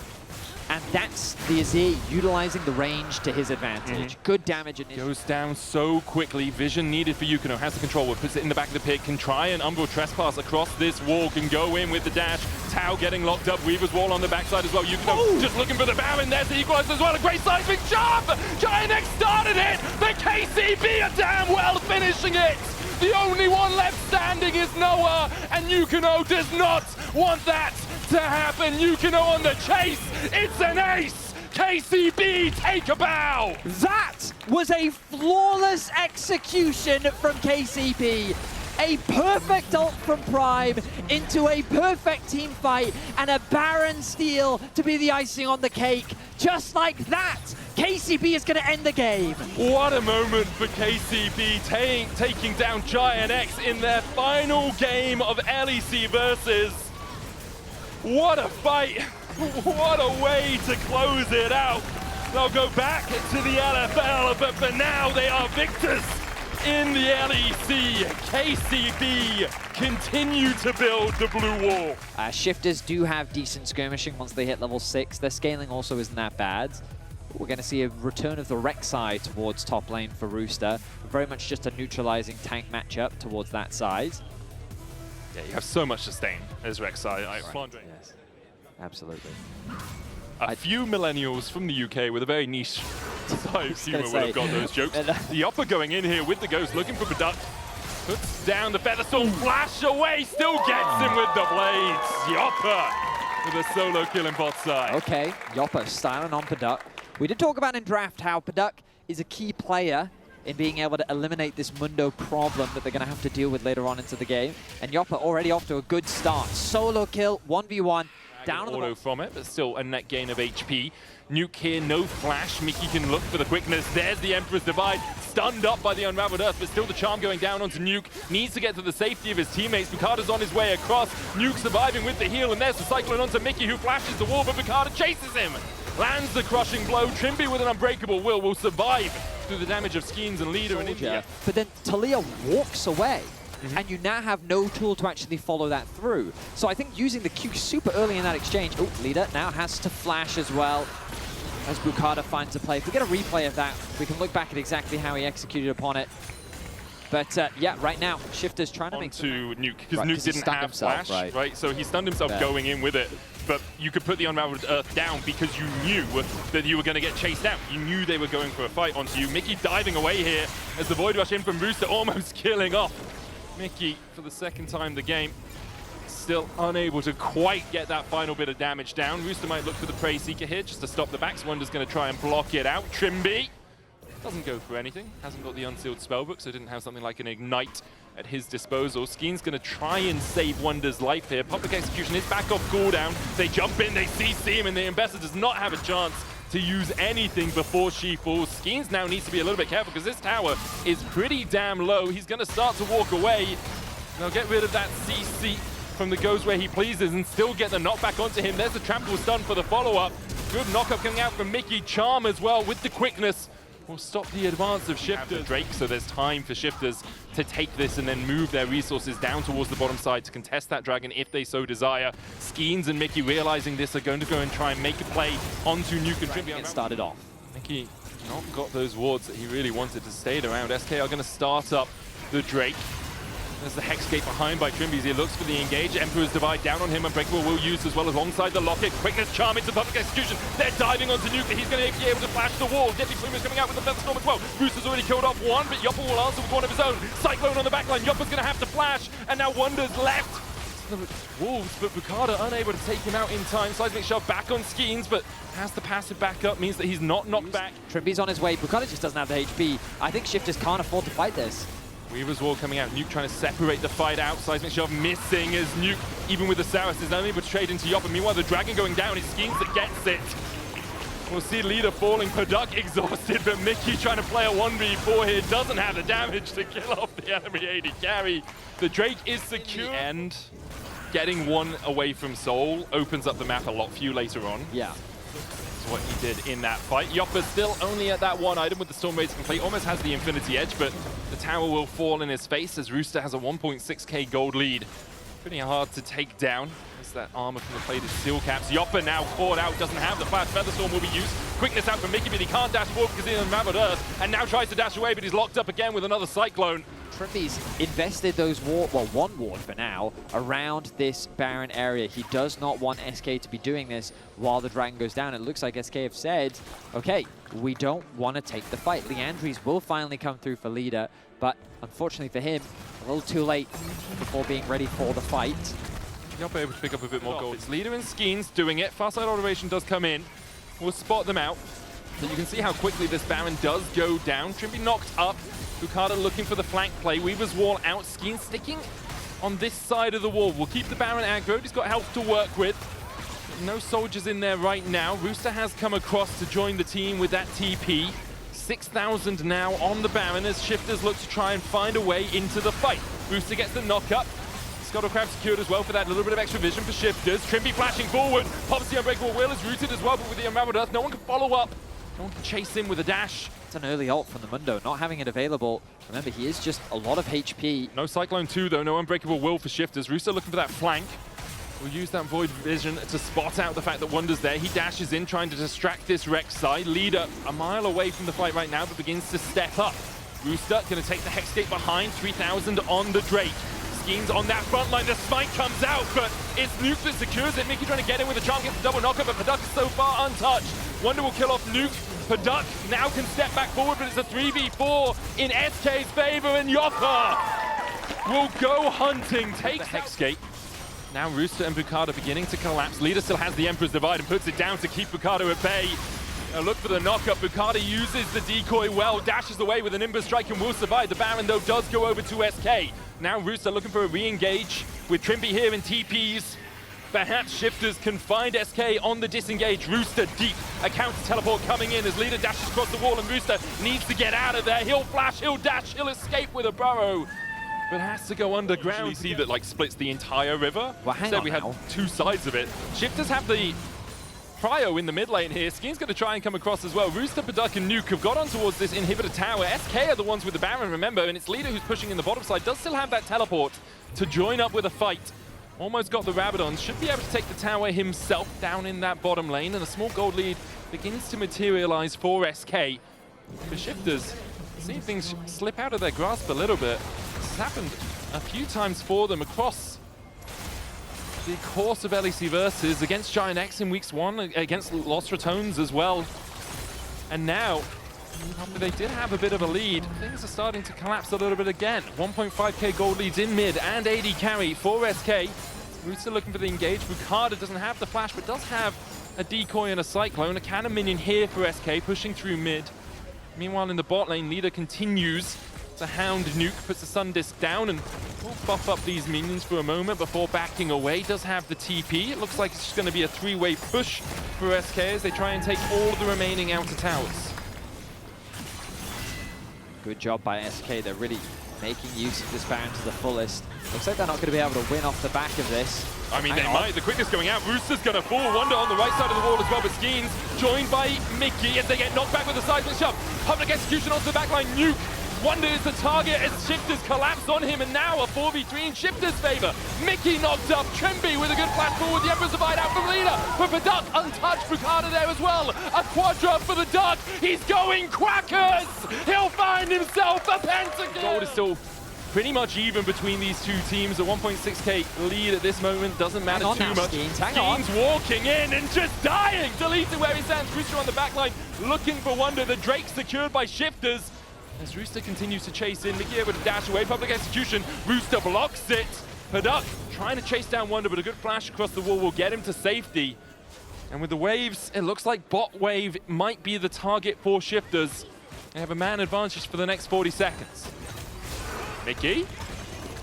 And that's the Azir utilizing the range to his advantage. Good damage initially. Goes down so quickly. Vision needed for Yukino. Has the control. Puts it in the back of the pit. Can try and Umbral Trespass across this wall. Can go in with the dash. Tao getting locked up. Weaver's Wall on the backside as well. Yukino just looking for the Baron. There's the Equalizer as well. A great seismic jump! Giant X started it! The KCB are damn well finishing it! The only one left standing is Noah, and Yukino does not want that to happen. Yukino on the chase. It's an ace. KCB, take a bow. That was a flawless execution from KCB. A perfect ult from Prime into a perfect team fight and a Baron steal to be the icing on the cake. Just like that, KCB is going to end the game. What a moment for KCB taking down Giant X in their final game of LEC versus. What a fight. What a way to close it out. They'll go back to the LFL, but for now they are victors in the LEC. KCB continue to build the blue wall. Shifters do have decent skirmishing once they hit level 6. Their scaling also isn't that bad. We're going to see a return of the Rek'Sai towards top lane for Rooster. Very much just a neutralizing tank matchup towards that side. Yeah, you have so much sustain as Rek'Sai. Right. Yes, absolutely. A few millennials from the UK with a very niche type humor would have got those jokes. The Yopper going in here with the Ghost, looking for Product. Puts down the Featherstorm, flash away, still gets him with the blades. Yopper with a solo kill in bot side. Okay, Yopper styling on Product. We did talk about in draft how Product is a key player in being able to eliminate this Mundo problem that they're going to have to deal with later on into the game. And Yopper already off to a good start. Solo kill, 1v1. Down auto from it, but still a net gain of HP. Nuke here, no flash. Mickey can look for the quickness. There's the Emperor's Divide, stunned up by the Unraveled Earth, but still the charm going down onto Nuke. Needs to get to the safety of his teammates. Bukata's on his way across. Nuke surviving with the heal, and there's the Cyclone onto Mickey, who flashes the wall, but Bukata chases him. Lands the crushing blow. Trimby with an unbreakable will survive through the damage of Skeens and Leader and India. But then Talia walks away. And you now have no tool to actually follow that through. So I think using the Q super early in that exchange. Oh, Leader now has to flash as well as Bukata finds a play. If we get a replay of that, we can look back at exactly how he executed upon it. But yeah, right now, Shifter's trying to make to Nuke, because Nuke didn't have flash, right? So he stunned himself going in with it. But you could put the Unraveled Earth down because you knew that you were going to get chased out. You knew they were going for a fight onto you. Mickey diving away here as the Void Rush in from Rooster, almost killing off Mickey for the second time the game. Still unable to quite get that final bit of damage down. Rooster might look for the Prey Seeker here just to stop the backs. Wonder's going to try and block it out. Trimby Doesn't go for anything. Hasn't got the unsealed spellbook, so didn't have something like an ignite at his disposal. Skeen's going to try and save Wonder's life here. Public Execution is back off cooldown. They jump in, they CC him, and the Ambassador does not have a chance to use anything before she falls. Skeens now needs to be a little bit careful because this tower is pretty damn low. He's going to start to walk away. They'll get rid of that CC from the goes where he pleases and still get the knockback onto him. There's the trample stun for the follow-up. Good knockup coming out from Mickey. Charm as well with the quickness will stop the advance of Shifters. Drake, so there's time for Shifters to take this and then move their resources down towards the bottom side to contest that dragon if they so desire. Skeens and Mickey realizing this are going to go and try and make a play onto Nuke and Trimby. It started off. Mickey not got those wards that he really wanted to stay around. SK are going to start up the Drake. There's the Hexgate behind by Trimby. He looks for the engage. Emperor's Divide down on him. Unbreakable will use as well alongside the Locket. Quickness, Charm into Public Execution. They're diving onto Nuke. He's going to be able to flash the wall. Deadly Plume is coming out with the Featherstorm as well. Rooster's already killed off one, but Yopper will answer with one of his own. Cyclone on the backline. Yopper's going to have to flash, and now Wonder's left. The Wolves, but Bukada unable to take him out in time. Seismic Shove back on Skeens, but has the passive backup, means that he's not knocked back. Trimby's on his way. Bukada just doesn't have the HP. I think Shifters can't afford to fight this. Weaver's Wall coming out, Nuke trying to separate the fight out. Seismic Shove missing as Nuke, even with the Saris, is only able to trade into Yopper. Meanwhile, the Dragon going down, it's Skeens that gets it. We'll see Leader falling, Paduk exhausted, but Mickey trying to play a 1v4 here, doesn't have the damage to kill off the enemy AD carry. The Drake is secure. And getting one away from Soul opens up the map a lot for you later on. Yeah. What he did in that fight. Yopper's still only at that one item with the Storm Raids complete. Almost has the Infinity Edge, but the tower will fall in his face as Rooster has a 1.6k gold lead. Pretty hard to take down as that armor from the plated steel caps. Yopper now caught out, doesn't have the flash. Featherstorm will be used. Quickness out from Mickey, but he can't dash forward because he's in unraveled earth, and now tries to dash away, but he's locked up again with another Cyclone. Trimby's invested those one ward for now around this Baron area. He does not want SK to be doing this while the Dragon goes down. It looks like SK have said, okay, we don't want to take the fight. Leandries will finally come through for Leader, but unfortunately for him, a little too late before being ready for the fight. Yopper able to pick up a bit more gold. It's Leader and Skeens doing it. Far side automation does come in. We'll spot them out. So you can see how quickly this Baron does go down. Trimby knocked up. Bukada looking for the flank play. Weaver's Wall out. Skeens sticking on this side of the wall. We'll keep the Baron aggroed. He's got health to work with. No soldiers in there right now. Rooster has come across to join the team with that TP. 6,000 now on the Baron as Shifters look to try and find a way into the fight. Rooster gets the knock up. Scuttlecraft secured as well for that little bit of extra vision for Shifters. Trimby flashing forward. Pops the Unbreakable Will is rooted as well, but with the Unraveled Earth, no one can follow up. No one can chase him with a dash. It's an early ult from the Mundo, not having it available. Remember, he is just a lot of HP. No Cyclone 2 though, no Unbreakable Will for Shifters. Rooster looking for that flank. We'll use that Void Vision to spot out the fact that Wonder's there. He dashes in, trying to distract this Rex side. Leader a mile away from the fight right now, but begins to step up. Rooster going to take the Hexgate behind, 3,000 on the Drake. Skeens on that front line, the smite comes out, but it's Nuke that secures it. Mickey trying to get in with a charm, gets the double knockup, but Paduk is so far untouched. Wonder will kill off Nuke. Paduk now can step back forward, but it's a 3v4 in SK's favor, and Yopper will go hunting, takes the Hexgate. Now Rooster and Bukada beginning to collapse. Leader still has the Emperor's Divide and puts it down to keep Bukada at bay. A look for the knockup. Bukada uses the decoy well, dashes away with an Nimbus Strike and will survive. The Baron, though, does go over to SK. Now Rooster looking for a re-engage with Trimby here in TPs. Perhaps Shifters can find SK on the disengage. Rooster deep. A counter teleport coming in as Leader dashes across the wall and Rooster needs to get out of there. He'll flash, he'll dash, he'll escape with a burrow. But has to go underground. You see that like splits the entire river. Well, hang on we now. had two sides of it. Shifters have the Cryo in the mid lane here. Skeen's going to try and come across as well. Rooster, Paduk, and Nuke have got on towards this inhibitor tower. SK are the ones with the Baron, remember, and it's Leader who's pushing in the bottom side. Does still have that teleport to join up with a fight. Almost got the Rabadons. Should be able to take the tower himself down in that bottom lane, and a small gold lead begins to materialize for SK. For Shifters, seeing things slip out of their grasp a little bit. This has happened a few times for them across the course of LEC Versus, against Giant X in weeks 1, against Los Ratones as well. And now, after they did have a bit of a lead, things are starting to collapse a little bit again. 1.5k gold leads in mid and AD carry for SK. Rooster looking for the engage. Bukada doesn't have the flash, but does have a decoy and a cyclone. A cannon minion here for SK, pushing through mid. Meanwhile, in the bot lane, Leader continues to hound Nuke, puts the Sun Disc down and will buff up these minions for a moment before backing away. Does have the TP. It looks like it's just going to be a three-way push for SK as they try and take all of the remaining outer towers. Good job by SK. They're really making use of this Baron to the fullest. Looks like they're not going to be able to win off the back of this. I mean, they might. The quickness going out. Rooster's going to fall. Wonder on the right side of the wall as well, but Skeens joined by Mickey as they get knocked back with a seismic shove. Public execution onto the backline. Nuke. Wonder is the target as Shifters collapse on him, and now a 4v3 in Shifters' favor. Mickey knocked up. Trimby with a good flash forward. The Emperor's Divide out from Leader. But for Duck, untouched. Bukada there as well. A quadra for the Duck. He's going quackers. He'll find himself a pentagon. Gold is still pretty much even between these two teams. A 1.6k lead at this moment doesn't matter too much. Skeens walking in and just dying. Deleted where he stands. Rooster on the back line looking for Wonder. The Drake secured by Shifters. As Rooster continues to chase in, Mickey able to dash away. Public execution. Rooster blocks it. Paduk trying to chase down Wonder, but a good flash across the wall will get him to safety. And with the waves, it looks like bot wave might be the target for Shifters. They have a man advantage for the next 40 seconds. Mickey,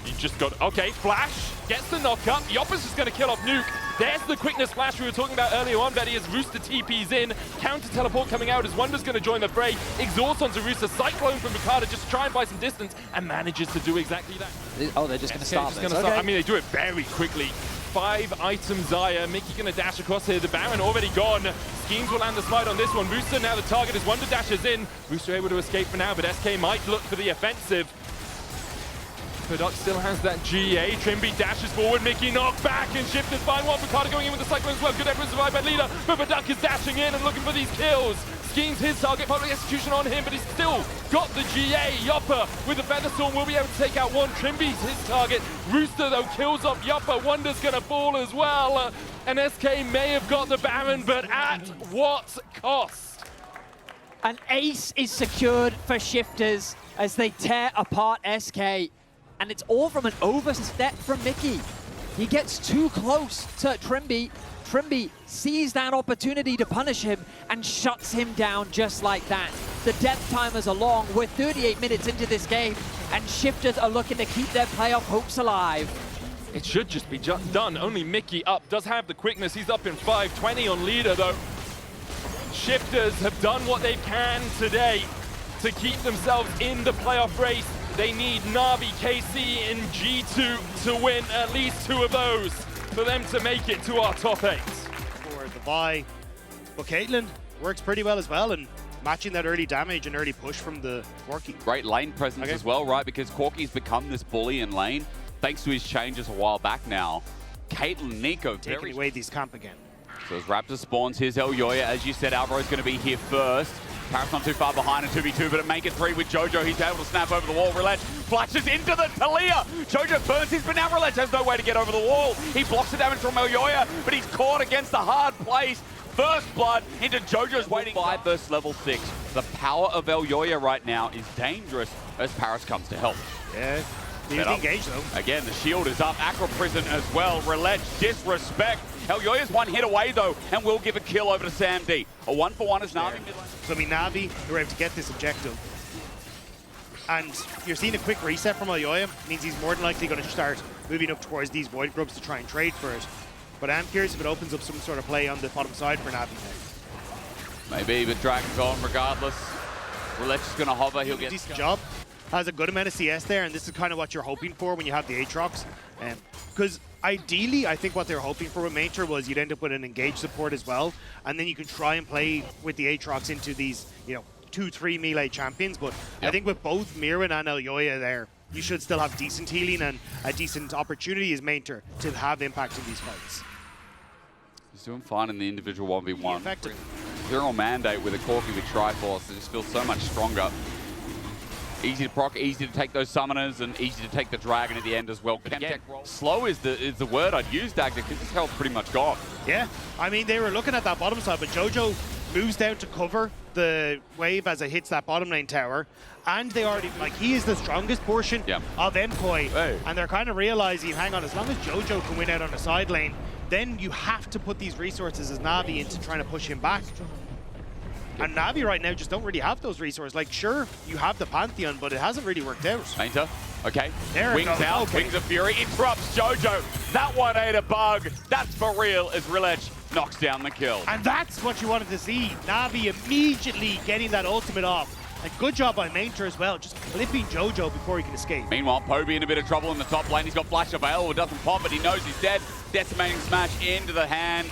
you just got, okay, flash, gets the knock up. Yopper's just going to kill off Nuke. There's the quickness flash we were talking about earlier on, Betty, as Rooster TP's in. Counter teleport coming out as Wonder's going to join the fray. Exhaust onto Rooster, Cyclone from Bukada just to try and buy some distance, and manages to do exactly that. Oh, they're just going to start this. Okay. I mean, they do it very quickly. 5 items Zaya. Mickey going to dash across here. The Baron already gone. Skeens will land the slide on this one. Rooster now the target as Wonder dashes in. Rooster able to escape for now, but SK might look for the offensive. Paduk still has that GA. Trimby dashes forward. Mickey knocked back and Shifters find one. Bukada going in with the Cyclone as well. Good effort survived by Leader, but Paduk is dashing in and looking for these kills. Skeens his target. Public execution on him, but he's still got the GA. Yopper with the Featherstorm will be able to take out one. Trimby's his target. Rooster though kills off Yopper. Wonder's gonna fall as well. And SK may have got the Baron, but at what cost? An ace is secured for Shifters as they tear apart SK. And it's all from an overstep from Mickey. He gets too close to Trimby. Trimby sees that opportunity to punish him and shuts him down just like that. The death timers are long. We're 38 minutes into this game, and Shifters are looking to keep their playoff hopes alive. It should just be done. Only Mickey up. Does have the quickness. He's up in 520 on Leader, though. Shifters have done what they can today to keep themselves in the playoff race. They need NAVI, KC, and G2 to win at least 2 of those for them to make it to our top 8. For the buy, but Caitlyn works pretty well as well, and matching that early damage and early push from the Corki. Great lane presence as well, right? Because Corki's become this bully in lane, thanks to his changes a while back now. Caitlyn, Nico, taking away these camp again. So as Raptor spawns, here's Elyoya. As you said, Alvaro's going to be here first. Paris not too far behind in 2v2, but at make it 3 with Jojo. He's able to snap over the wall. Relech flashes into the Talia. Jojo burns his, but now Relech has no way to get over the wall. He blocks the damage from Elyoya, but he's caught against the hard place. First blood into Jojo's waiting. 5 versus level 6. The power of Elyoya right now is dangerous as Paris comes to help. Yeah, he's engaged though. Again, the shield is up. Aqua Prison as well. Relech disrespect. Elyoya's 1 hit away though, and will give a kill over to Sam D. A 1-for-1 is Navi. So I mean, Navi, who are able to get this objective. And you're seeing a quick reset from Elyoya. Means he's more than likely going to start moving up towards these void grubs to try and trade for it. But I'm curious if it opens up some sort of play on the bottom side for Navi next. Maybe, but Dragon's on regardless. Relech is going to hover. He'll get a decent job. Has a good amount of CS there, and this is kind of what you're hoping for when you have the Aatrox. Because ideally, I think what they were hoping for with Mater was you'd end up with an engaged support as well, and then you can try and play with the Aatrox into these, you know, 2-3 melee champions. But I think with both Mirren and Elyoya there, you should still have decent healing and a decent opportunity as Mater to have impact in these fights. He's doing fine in the individual 1v1. Effective. Zero mandate with a Corki with Triforce. It just feels so much stronger. Easy to proc, easy to take those summoners, and easy to take the dragon at the end as well. Again, slow is the word I'd use, Dagda, because his health's pretty much gone. Yeah, I mean, they were looking at that bottom side, but Jojo moves down to cover the wave as it hits that bottom lane tower. And they already, like, he is the strongest portion of MKOI. Hey. And they're kind of realizing, hang on, as long as Jojo can win out on the side lane, then you have to put these resources as Navi into trying to push him back. And Navi right now just don't really have those resources. Like, sure, you have the Pantheon, but it hasn't really worked out. Painter, okay. There it Wings goes. out, Okay. Wings of Fury, interrupts Jojo. That one ate a bug. That's for real as Rilech knocks down the kill. And that's what you wanted to see. Navi immediately getting that ultimate off. And good job by Mainter as well, just flipping Jojo before he can escape. Meanwhile, Poby in a bit of trouble in the top lane. He's got Flash available, doesn't pop, but he knows he's dead. Decimating smash into the hand.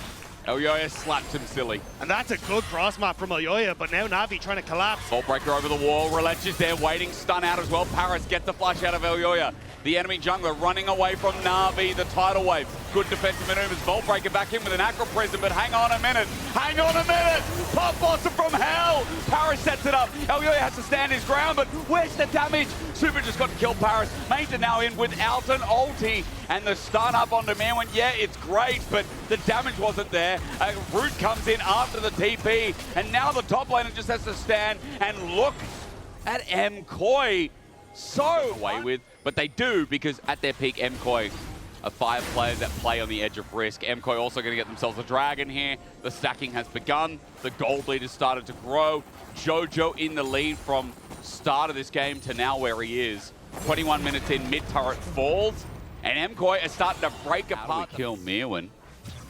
Elyoya slaps him silly. And that's a good cross map from Elyoya, but now Navi trying to collapse. Vault Breaker over the wall. Rilech is there waiting, stun out as well. Paris gets the flash out of Elyoya. The enemy jungler running away from Navi, the tidal wave. Good defensive maneuvers. Vault Breaker back in with an Acro Prism, but hang on a minute. Hang on a minute. Pop Blossom from hell. Paris sets it up. Elyoya has to stand his ground, but where's the damage? Super just got to kill Paris. Mainter now in without an ulti. And the stun up onto Manwin. Yeah, it's great, but the damage wasn't there. Root comes in after the TP, and now the top laner just has to stand and look at MKOI. So away with, but they do because at their peak, MKOI are 5 players that play on the edge of risk. MKOI also going to get themselves a dragon here. The stacking has begun. The gold lead has started to grow. Jojo in the lead from start of this game to now where he is. 21 minutes in, mid turret falls, and MKOI are starting to break apart. Kill Mirwin.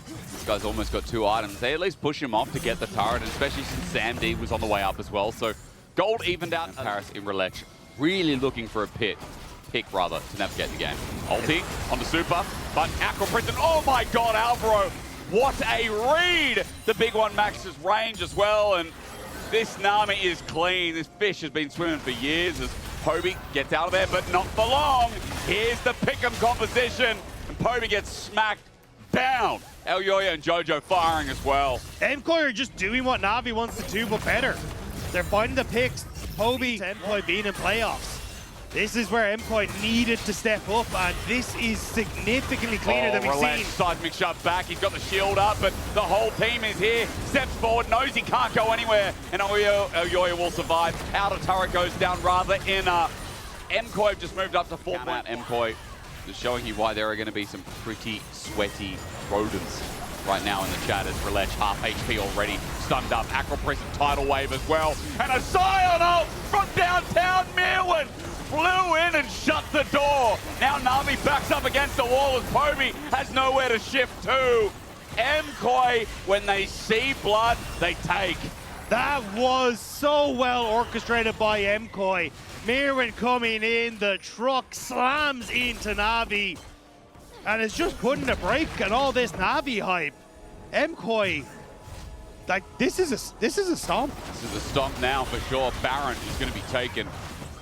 This guy's almost got 2 items. They at least push him off to get the turret, and especially since Sam D was on the way up as well. So gold evened out. And Paris in Rilech really looking for a pick rather, to navigate the game. Ulti on the super, but Acro Prism. Oh my god, Alvaro! What a read! The big one maxes range as well, and this Nami is clean. This fish has been swimming for years as Poby gets out of there, but not for long. Here's the pick'em composition, and Poby gets smacked down. Elyoya and Jojo firing as well. MKOI are just doing what Navi wants to do, but better. They're finding the picks. Poby to MKOI being in playoffs. This is where MKOI needed to step up, and this is significantly cleaner than we've seen. Seismic shot back, he's got the shield up, but the whole team is here. Steps forward, knows he can't go anywhere, and Elyoya will survive. Outer turret goes down rather inner. MKOI just moved up to 4 points. MKOI is showing you why there are going to be some pretty sweaty rodents right now in the chat as Rilech half HP already stunned up. Acro Prism tidal wave as well. And a Scion ult from downtown Mirwin flew in and shut the door. Now Nami backs up against the wall as Poby has nowhere to shift to. MKOI, when they see blood, they take. That was so well orchestrated by MKOI. Mirwin coming in, the truck slams into Navi, and it's just putting a break on all this Navi hype. MKOI, like, this is a stomp. This is a stomp now for sure. Baron is going to be taken.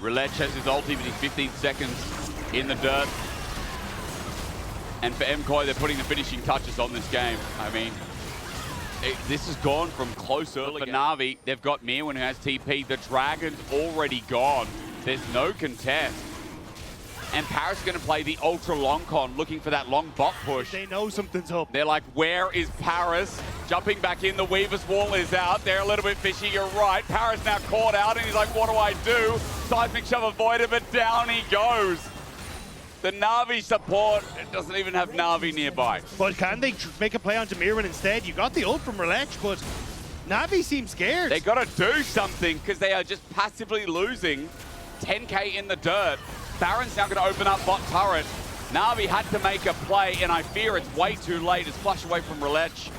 Rilech has his ulti, but he's 15 seconds in the dirt. And for MKOI, they're putting the finishing touches on this game. I mean, this has gone from close early. For Navi, they've got Mirwin who has TP. The Dragon's already gone. There's no contest. And Paris is going to play the ultra long con, looking for that long bot push. They know something's up. They're like, where is Paris? Jumping back in, the Weaver's wall is out. They're a little bit fishy, you're right. Paris now caught out, and he's like, what do I do? Seismic shove avoided, but down he goes. The Navi support doesn't even have Navi nearby. But can they make a play onto Mirwin instead? You got the ult from Rilech, but Navi seems scared. They got to do something because they are just passively losing 10k in the dirt. Baron's now going to open up bot turret. Navi had to make a play, and I fear it's way too late. It's flush away from Rilech.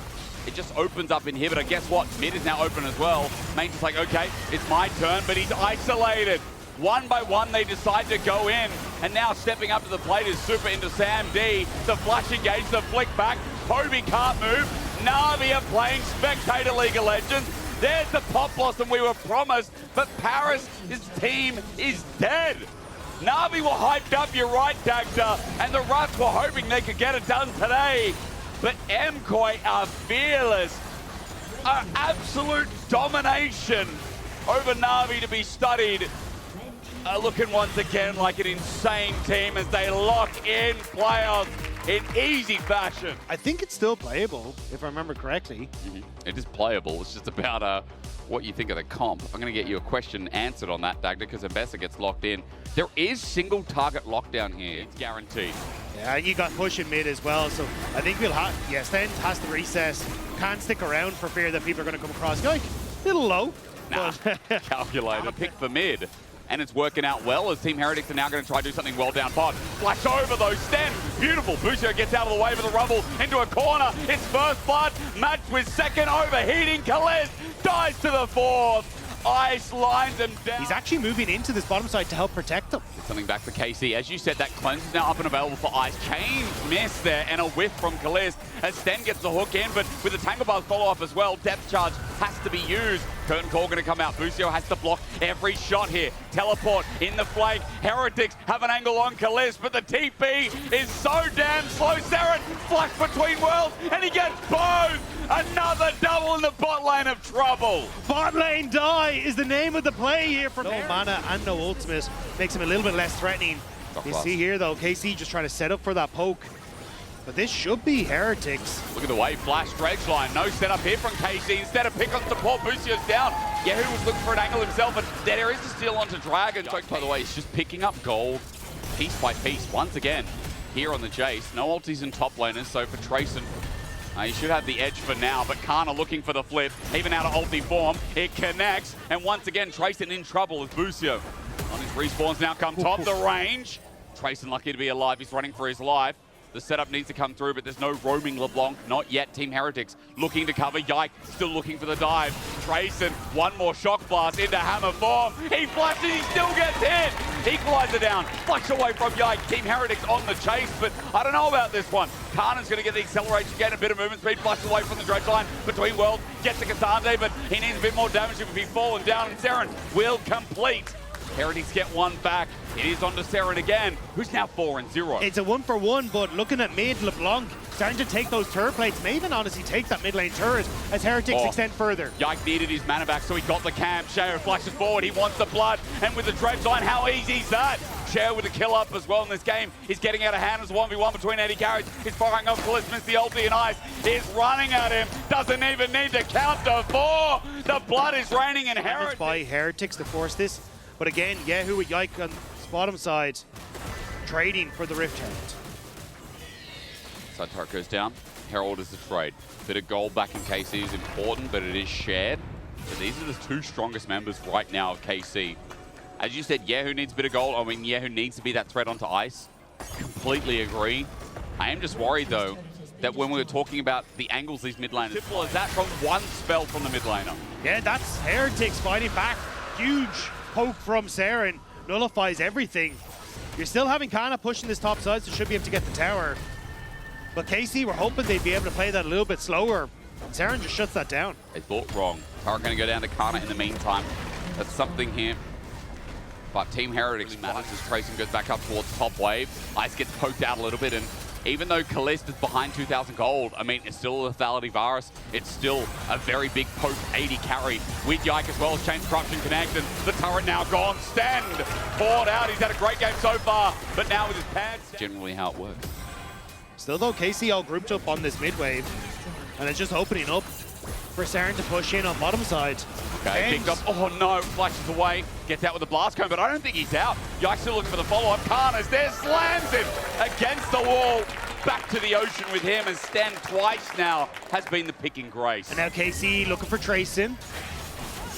It just opens up inhibitor. Guess what? Mid is now open as well. Main's just like, okay, it's my turn, but he's isolated. One by one, they decide to go in, and now stepping up to the plate is Super into Sam D. The flash engage, the flick back. Poby can't move. Navi are playing Spectator League of Legends. There's the pop blossom we were promised, but Paris, his team is dead. Navi were hyped up, you're right, Dagda, and the Ruts were hoping they could get it done today. But MKOI are fearless. Absolute domination over Navi to be studied. Looking once again like an insane team as they lock in playoffs in easy fashion. I think it's still playable, if I remember correctly. It is playable. It's just about what you think of the comp. I'm going to get you a question answered on that, Dagda, because Ambessa gets locked in. There is single target lockdown here. It's guaranteed. Yeah, you got push in mid as well, so I think we'll have... Yeah, Sten has to recess. Can't stick around for fear that people are going to come across. Like, a little low. Nah, calculated. Pick for mid. And it's working out well as Team Heretics are now going to try to do something well down pod. Flash over though, Sten, beautiful. Busio gets out of the way of the rubble into a corner. It's first blood, matched with second, overheating. Kalez dies to the fourth. Ice lines him down. He's actually moving into this bottom side to help protect them. Get something back for KC. As you said, that cleanse is now up and available for Ice. Chain miss there and a whiff from Kalez as Sten gets the hook in, but with the Tangle Bar follow-up as well, depth charge has to be used. Curtain Call going to come out. Busio has to block every shot here. Teleport in the flank. Heretics have an angle on Kalez, but the TP is so damn slow. Saren flash between worlds, and he gets both. Another double in the bot lane of trouble. Bot lane die is the name of the play here from no mana and no ultimate. Makes him a little bit less threatening. You see here though, KC just trying to set up for that poke. But this should be Heretics. Look at the way Flash dredge line. No setup here from KC. Instead of pick on support, Busio's down. Yahoo was looking for an angle himself, and there is a steal onto Dragon. By the way, he's just picking up gold piece by piece once again here on the Jace. No ultis in top laners, so for Trayson, he should have the edge for now, but Kana looking for the flip, even out of ulti form. It connects, and once again, Trayson in trouble as Busio on his respawns now come top the range. Trayson lucky to be alive, he's running for his life. The setup needs to come through, but there's no roaming LeBlanc. Not yet. Team Heretics looking to cover. Yike still looking for the dive. Trayson, one more shock blast into hammer form. He flashes, he still gets hit. Equalizer down. Flash away from Yike. Team Heretics on the chase, but I don't know about this one. Kana's going to get the acceleration, get a bit of movement speed, flashes away from the dredge line between worlds. Gets to Kasande, but he needs a bit more damage if he's fallen down, and Saren will complete. Heretics get one back. It is on to Saren again, who's now 4-0. It's a 1-for-1, but looking at mid, LeBlanc starting to take those turret plates. May even honestly take that mid lane turret as Heretics extend further. Yike needed his mana back, so he got the camp. Sheo flashes forward, he wants the blood, and with the dredge line, how easy is that? Sheo with a kill up as well in this game. He's getting out of hand as 1v1 between Eddie carries. He's firing off Callismus, the ulti, and Ice is running at him. Doesn't even need to count to 4. The blood is raining in Heretics. By Heretics to force this. But again, Yahoo with Yike on the bottom side, trading for the Rift Herald. Side turret goes down. Herald is the trade. Bit of gold back in KC is important, but it is shared. But these are the two strongest members right now of KC. As you said, Yahoo needs a bit of gold. I mean, Yahoo needs to be that threat onto Ice. Completely agree. I am just worried, though, that when we were talking about the angles these mid laners, simple as that from one spell from the mid laner. Yeah, that's Heretics fighting back. Huge poke from Saren nullifies everything. You're still having Kana pushing this top side, so should be able to get the tower. But KC were hoping they'd be able to play that a little bit slower. Saren just shuts that down. They thought wrong. Tower going to go down to Kana in the meantime. That's something here. But Team Heretics really matters as Trayson goes back up towards top wave. Ice gets poked out a little bit, and even though Kalist is behind 2,000 gold, I mean, it's still a lethality virus. It's still a very big poke 80 carry with Yike as well as Chain Corruption Connect, and the turret now gone. Stand poured out. He's had a great game so far, but now with his pads, generally how it works. Still though, KC all grouped up on this mid wave, and it's just opening up for Saren to push in on bottom side. Okay, picked up. Oh no, flashes away. Gets out with the blast cone, but I don't think he's out. Yike's still looking for the follow-up. Kana's there, slams him against the wall. Back to the ocean with him, and Stan twice now has been the picking grace. And now KC looking for Trayson.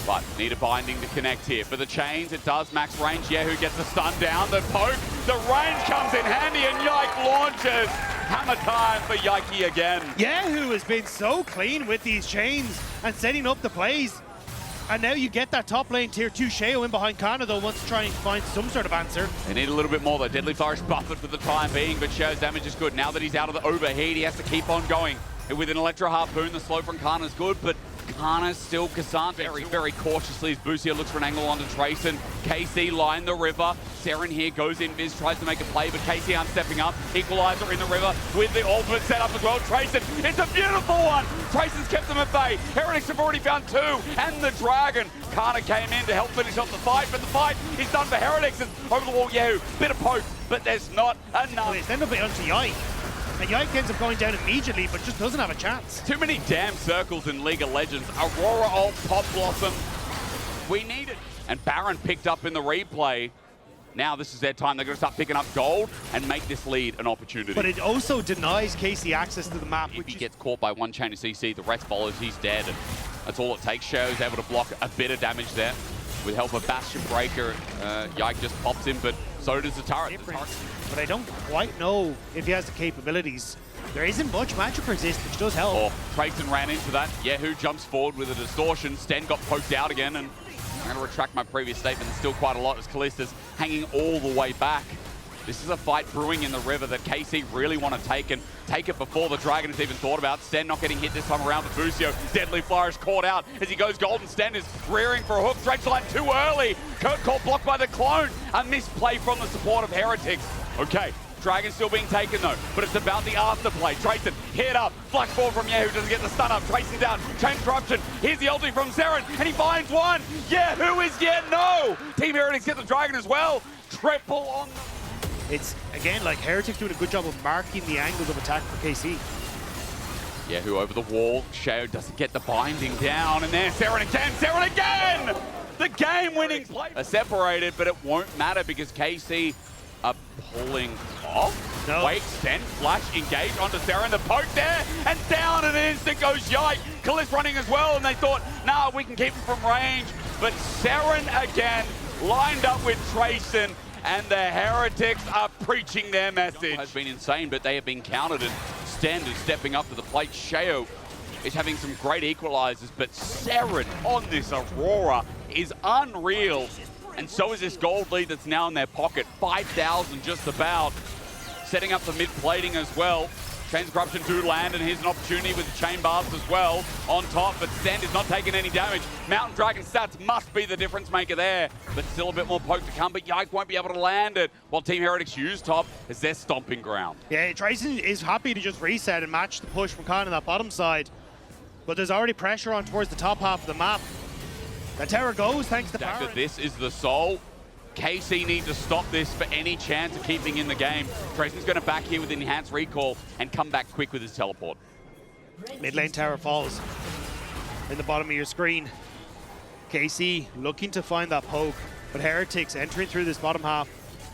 But need a binding to connect here. For the chains, it does max range. Yahoo gets the stun down. The poke, the range comes in handy, and Yike launches. Hammer time for Yike again. Yahoo has been so clean with these chains and setting up the plays. And now you get that top lane tier 2 Sheo in behind Kana, though, wants to try and find some sort of answer. They need a little bit more, though. Deadly Flourish buffered for the time being, but Sheo's damage is good. Now that he's out of the overheat, he has to keep on going. And with an Electro Harpoon, the slow from Kana is good, but Kana's still Kaza very, very cautiously as Busio looks for an angle onto Trayson. KC line the river. Saren here goes in, Viz tries to make a play, but KC aren't stepping up. Equalizer in the river with the ultimate set up as well. Trayson, it's a beautiful one. Trayson's kept them at bay. Heretics have already found 2, and the Dragon. Kana came in to help finish off the fight, but the fight is done for Heretics. And over the wall, Yahoo, bit of poke, but there's not enough. Well, it's ended up onto Yike. And Yike ends up going down immediately, but just doesn't have a chance. Too many damn circles in League of Legends. Aurora ult, Pop Blossom. We need it. And Baron picked up in the replay. Now this is their time. They're going to start picking up gold and make this lead an opportunity. But it also denies KC access to the map. If he gets caught by one chain of CC, the rest follows, he's dead. That's all it takes. Shao's able to block a bit of damage there. With help of Bastion Breaker, Yike just pops him, but so does the turret. But I don't quite know if he has the capabilities. There isn't much magic resist, which does help. Oh, Trayson ran into that. Yehu jumps forward with a distortion. Sten got poked out again, and I'm going to retract my previous statement. There's still quite a lot as Kallista's hanging all the way back. This is a fight brewing in the river that KC really want to take, and take it before the Dragon has even thought about. Sten not getting hit this time around with Busio. Deadly Flourish caught out as he goes golden. Sten is rearing for a hook. Drake's line too early. Kurt caught blocked by the clone. A misplay from the support of Heretics. Okay, Dragon still being taken though, but it's about the afterplay. Trayson hit up. Flash forward from Yehu, doesn't get the stun up. Trayson down. Chain corruption. Here's the ulti from Zeren, and he finds one. Yehu is yet no. Team Heretics get the Dragon as well. Triple on the... It's, again, like Heretics doing a good job of marking the angles of attack for KC. Yehu over the wall. Shao doesn't get the binding down, and there's Zeren again. Zeren again! The game-winning play. Are separated, but it won't matter because KC are pulling off. No. Wait, Sten, flash, engage onto Zeren. The poke there, and down in an instant goes Yike. Kallis running as well, and they thought, nah, we can keep him from range. But Zeren again, lined up with Trayson, and the Heretics are preaching their message. It has been insane, but they have been countered, and Sten is stepping up to the plate. Shao is having some great equalizers, but Zeren on this Aurora is unreal. And so is this gold lead that's now in their pocket. 5,000 just about. Setting up the mid-plating as well. Chains of Corruption do land, and here's an opportunity with the chain barbs as well on top, but Sten is not taking any damage. Mountain Dragon stats must be the difference maker there, but still a bit more poke to come, but Yike won't be able to land it, while Team Heretics use top as their stomping ground. Yeah, Trayson is happy to just reset and match the push from Khan on that bottom side, but there's already pressure on towards the top half of the map. The Terror goes thanks to Baron. This is the soul. KC need to stop this for any chance of keeping in the game. Trayson's going to back here with an enhanced recall and come back quick with his teleport. Mid lane tower falls in the bottom of your screen. KC looking to find that poke, but Heretics entering through this bottom half.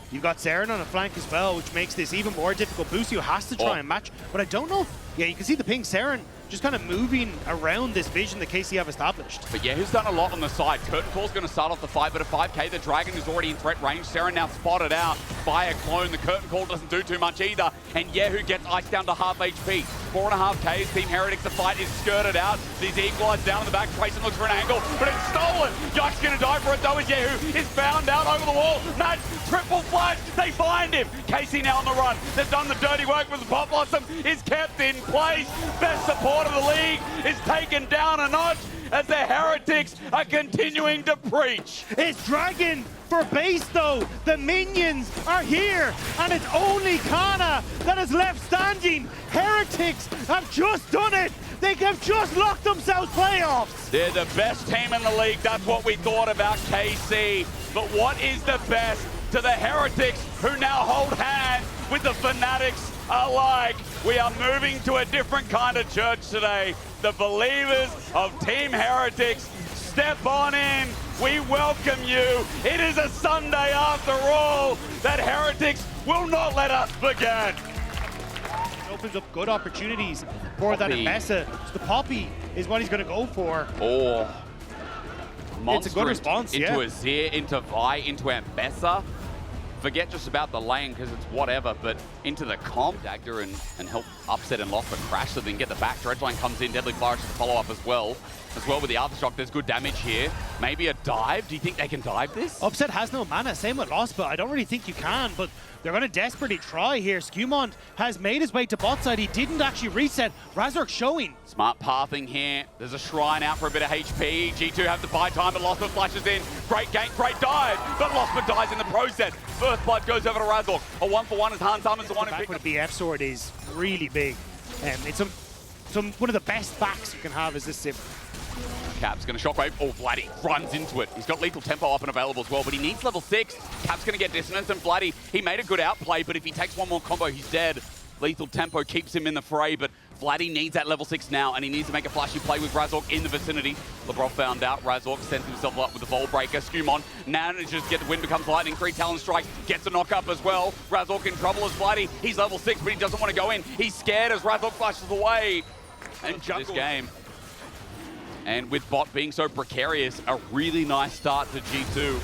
You've got Zeren on a flank as well, which makes this even more difficult. Busio has to try and match, but I don't know. Yeah, you can see the ping. Zeren just kind of moving around this vision that KC have established. But yeah, who's done a lot on the side. Curtain Call's going to start off the fight, but at 5k, the Dragon is already in threat range. Zeren now spotted out by a clone. The Curtain Call doesn't do too much either, and Yehu gets iced down to half HP. 4.5k, Team Heretics, the fight is skirted out. These equalized down in the back. Trayson looks for an angle, but it's stolen. Yike's going to die for it though, as Yehu is found out over the wall. Match, triple flash, they find him. KC now on the run. They've done the dirty work with the Pop Blossom, is kept in place. Best support of the league is taken down a notch as the Heretics are continuing to preach. It's Dragon for base though. The minions are here, and it's only Kana that is left standing. Heretics have just done it. They have just locked themselves playoffs. They're the best team in the league. That's what we thought about KC. But what is the best to the Heretics, who now hold hands with the Fanatics alike? We are moving to a different kind of church today. The believers of Team Heretics, step on in. We welcome you. It is a Sunday after all. That Heretics will not let us forget. It opens up good opportunities for that EMEA. So the Poppy is what he's going to go for. Oh, it's a good response, into yeah. Azir, into Vi, into Ambessa. Forget just about the lane because it's whatever, but into the comp, Dagger and help upset and lock the crash so they can get the back. Dredgeline comes in, Deadly Flourish to follow up as well. As well with the Aftershock, there's good damage here. Maybe a dive. Do you think they can dive this? Upset has no mana, same with Lost, but I don't really think you can, but they're going to desperately try here. Skewmont has made his way to bot side. He didn't actually reset. Razork showing. Smart pathing here. There's a Shrine out for a bit of HP. G2 have to buy time, but Lostman flashes in. Great gank, great dive, but Lostman dies in the process. First blood goes over to Razork. A 1-for-1 as Han summons the one who picked up. The BF sword is really big. It's one of the best backs you can have is this sim. Cap's going to shockwave. Oh, Vladdy runs into it. He's got lethal tempo up and available as well, but he needs level 6. Cap's going to get dissonance, and Vladdy, he made a good outplay, but if he takes one more combo, he's dead. Lethal tempo keeps him in the fray, but Vladdy needs that level 6 now, and he needs to make a flashy play with Razork in the vicinity. LeBron found out. Razork sends himself up with the Vol Breaker. Skewmon manages to get the Wind Becomes Lightning. 3 Talon Strike gets a knock up as well. Razork in trouble as Vladdy. He's level 6, but he doesn't want to go in. He's scared as Razork flashes away. And jump this game. And with bot being so precarious, a really nice start to G2.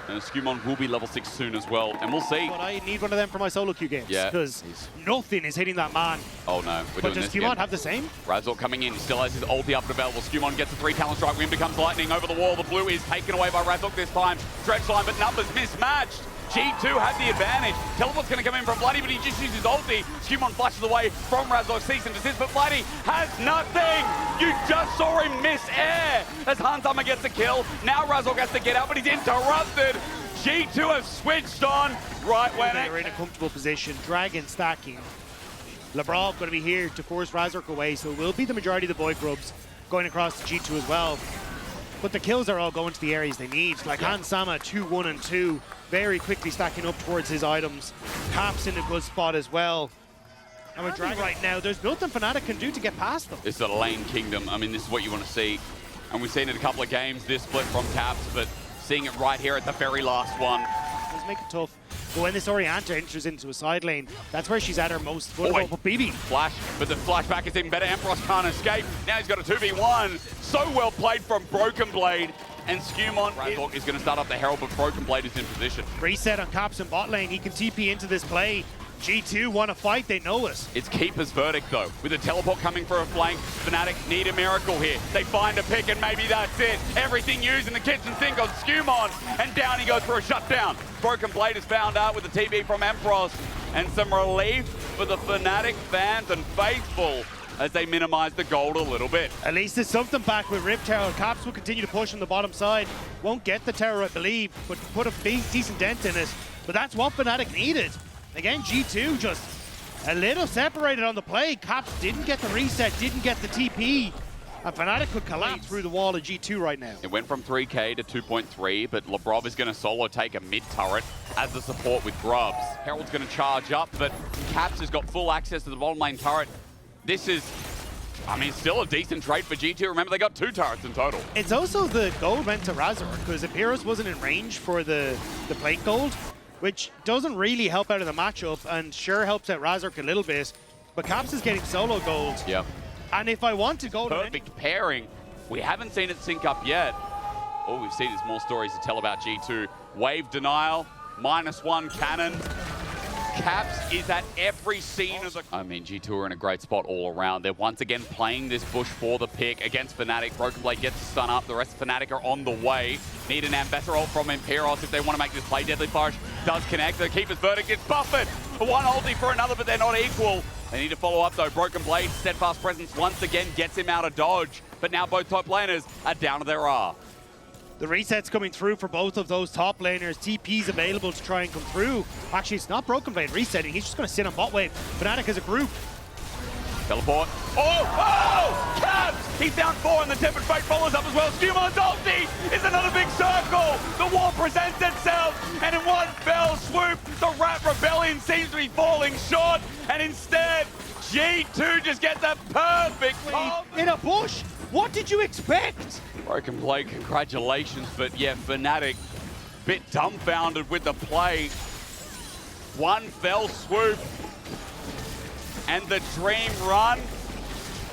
And Skumon will be level 6 soon as well, and we'll see. But I need one of them for my solo queue games, because nothing is hitting that man. Oh no, we're But doing does this Skumon again. have the same? Razork coming in, still has his ulti up and available. Skumon gets a 3 talent strike, Wind becomes lightning over the wall. The blue is taken away by Razork this time. Dredgeline, but numbers mismatched. G2 had the advantage. Teleport's going to come in from Bloody, but he just uses ulti. Skumon flashes away from Razork, cease and desist, but Bloody has nothing. You just saw him miss air as Hansama gets a kill. Now Razork has to get out, but he's interrupted. G2 have switched on right when they're in a comfortable position. Dragon stacking. Labrov going to be here to force Razork away, so it will be the majority of the boy grubs going across to G2 as well. But the kills are all going to the areas they need. Like Hansama, 2, 1, and 2, very quickly stacking up towards his items. Cap's in a good spot as well. And with Dragon right now, there's nothing Fnatic can do to get past them. It's a lane kingdom. I mean, this is what you want to see. And we've seen it a couple of games, this split from Caps, but seeing it right here at the very last one. Does make it tough. But when this Orianna enters into a side lane, that's where she's at her most vulnerable. But BB. Flash, but the flashback is even better. Emperor can't escape. Now he's got a 2v1. So well played from Broken Blade. And Skumon Razork is going to start up the Herald, but Broken Blade is in position. Reset on Caps in bot lane. He can TP into this play. G2 want to fight, they know it. It's Keeper's verdict, though. With a teleport coming for a flank, Fnatic need a miracle here. They find a pick, and maybe that's it. Everything used in the kitchen sink on Skumon, and down he goes for a shutdown. Broken Blade is found out with the TB from Emperor, and some relief for the Fnatic fans and faithful as they minimize the gold a little bit. At least there's something back with Rip Tower. Caps will continue to push on the bottom side. Won't get the tower, I believe, but put a big, decent dent in it. But that's what Fnatic needed. Again, G2 just a little separated on the play. Caps didn't get the reset, didn't get the TP. And Fnatic could collapse through the wall of G2 right now. It went from 3k to 2.3, but Labrov is going to solo take a mid-turret as the support with Grubs. Herald's going to charge up, but Caps has got full access to the bottom lane turret. This is, I mean, still a decent trade for G2. Remember, they got 2 turrets in total. It's also the gold went to Razork, because Epiros wasn't in range for the plate gold, which doesn't really help out of the matchup, and sure helps out Razork a little bit. But Caps is getting solo gold. Yep. And if I want to go to perfect pairing, we haven't seen it sync up yet. All we've seen is more stories to tell about G2. Wave denial, -1 cannon. Caps is at every scene of the... I mean, G2 are in a great spot all around. They're once again playing this push for the pick against Fnatic. Broken Blade gets the stun up. The rest of Fnatic are on the way. Need an Ambassador ult from Imperios if they want to make this play. Deadly Flourish does connect. The Keeper's verdict gets buffered. One ulti for another, but they're not equal. They need to follow up, though. Broken Blade, steadfast presence once again gets him out of dodge. But now both top laners are down to their R. The reset's coming through for both of those top laners. TP's available to try and come through. Actually, it's not Broken Blade resetting. He's just going to sit on bot wave. Fnatic as a group. Teleport. Oh! Caps! He's down 4 and the Tempered Fate follows up as well. Skumon's ulti is another big circle. The wall presents itself, and in one fell swoop, the Rat Rebellion seems to be falling short, and instead, G2 just gets a perfect call. In a bush? What did you expect? Broken Blade, congratulations, but yeah, Fnatic, bit dumbfounded with the play. One fell swoop, and the dream run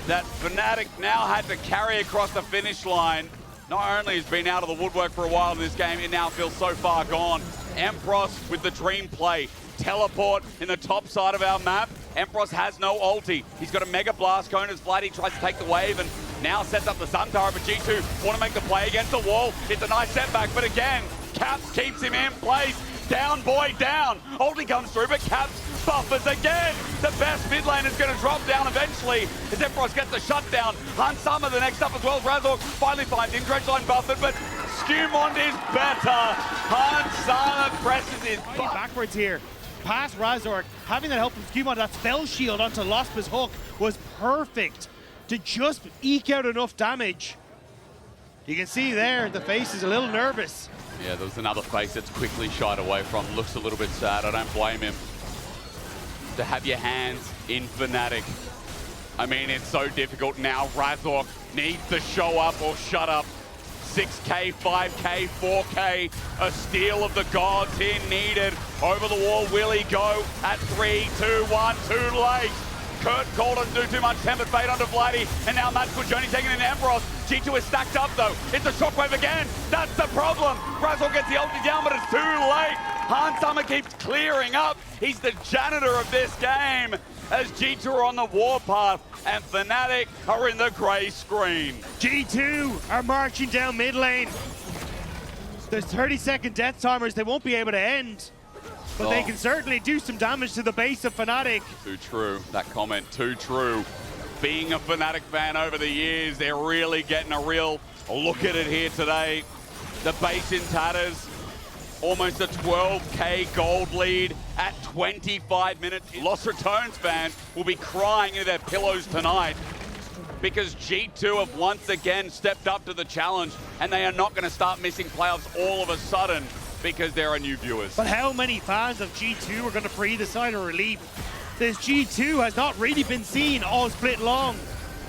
that Fnatic now had to carry across the finish line. Not only has been out of the woodwork for a while in this game, it now feels so far gone. Emperor with the dream play. Teleport in the top side of our map. Emperor has no ulti. He's got a Mega Blast cone as Vladdy tries to take the wave and now sets up the Sun Tower, but G2 want to make the play against the wall. It's a nice setback, but again, Caps keeps him in place. Down, boy, down. Ulti comes through, but Caps buffers again. The best mid lane is going to drop down eventually as Emperor gets the shutdown. Hansama the next up as well. Razork finally finds him. Dredgeline buffered, but Skumon is better. Hansama presses his butt. Backwards here. Past Razork, having that help from Skumon, that spell shield onto Lospa's hook was perfect to just eke out enough damage. You can see there, the face is a little nervous. Yeah, there was another face that's quickly shied away from. Looks a little bit sad. I don't blame him. To have your hands in Fnatic. I mean, it's so difficult now. Razork needs to show up or shut up. 6K, 5K, 4K, a steal of the gods here needed. Over the wall, will he go at 3, 2, 1, too late. Kurt called us do too much. Tempered Fate onto Vladdy, and now Magical Journey taking in Emperor. G2 is stacked up though. It's a shockwave again. That's the problem. Brazzle gets the ulti down, but it's too late. Han Summer keeps clearing up. He's the janitor of this game as G2 are on the warpath and Fnatic are in the grey screen. G2 are marching down mid lane. There's 30-second death timers they won't be able to end, but they can certainly do some damage to the base of Fnatic. Too true. That comment, too true. Being a Fnatic fan over the years, they're really getting a real look at it here today. The base in tatters. Almost a 12K gold lead at 25 minutes. Los Ratones fans will be crying into their pillows tonight because G2 have once again stepped up to the challenge and they are not going to start missing playoffs all of a sudden because there are new viewers. But how many fans of G2 are going to breathe a sigh of relief? This G2 has not really been seen all split long.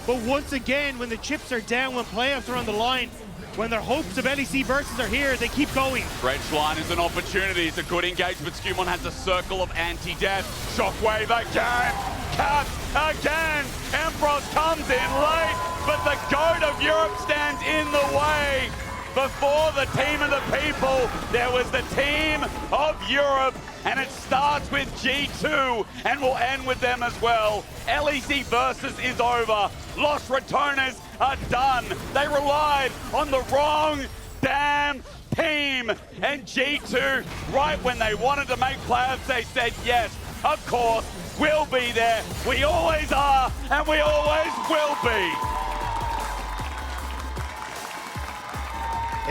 But once again, when the chips are down, when playoffs are on the line, when their hopes of LEC versus are here, they keep going. Dredge line is an opportunity. It's a good engagement. Skewmon has a circle of anti-death. Shockwave again. Caps again. Empress comes in late, but the GOAT of Europe stands in the way. Before the team of the people, there was the team of Europe, and it starts with G2 and will end with them as well. LEC versus is over. Los Ratones are done. They relied on the wrong damn team. And G2, right when they wanted to make playoffs, they said, yes, of course, we'll be there. We always are, and we always will be.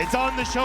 It's on the show.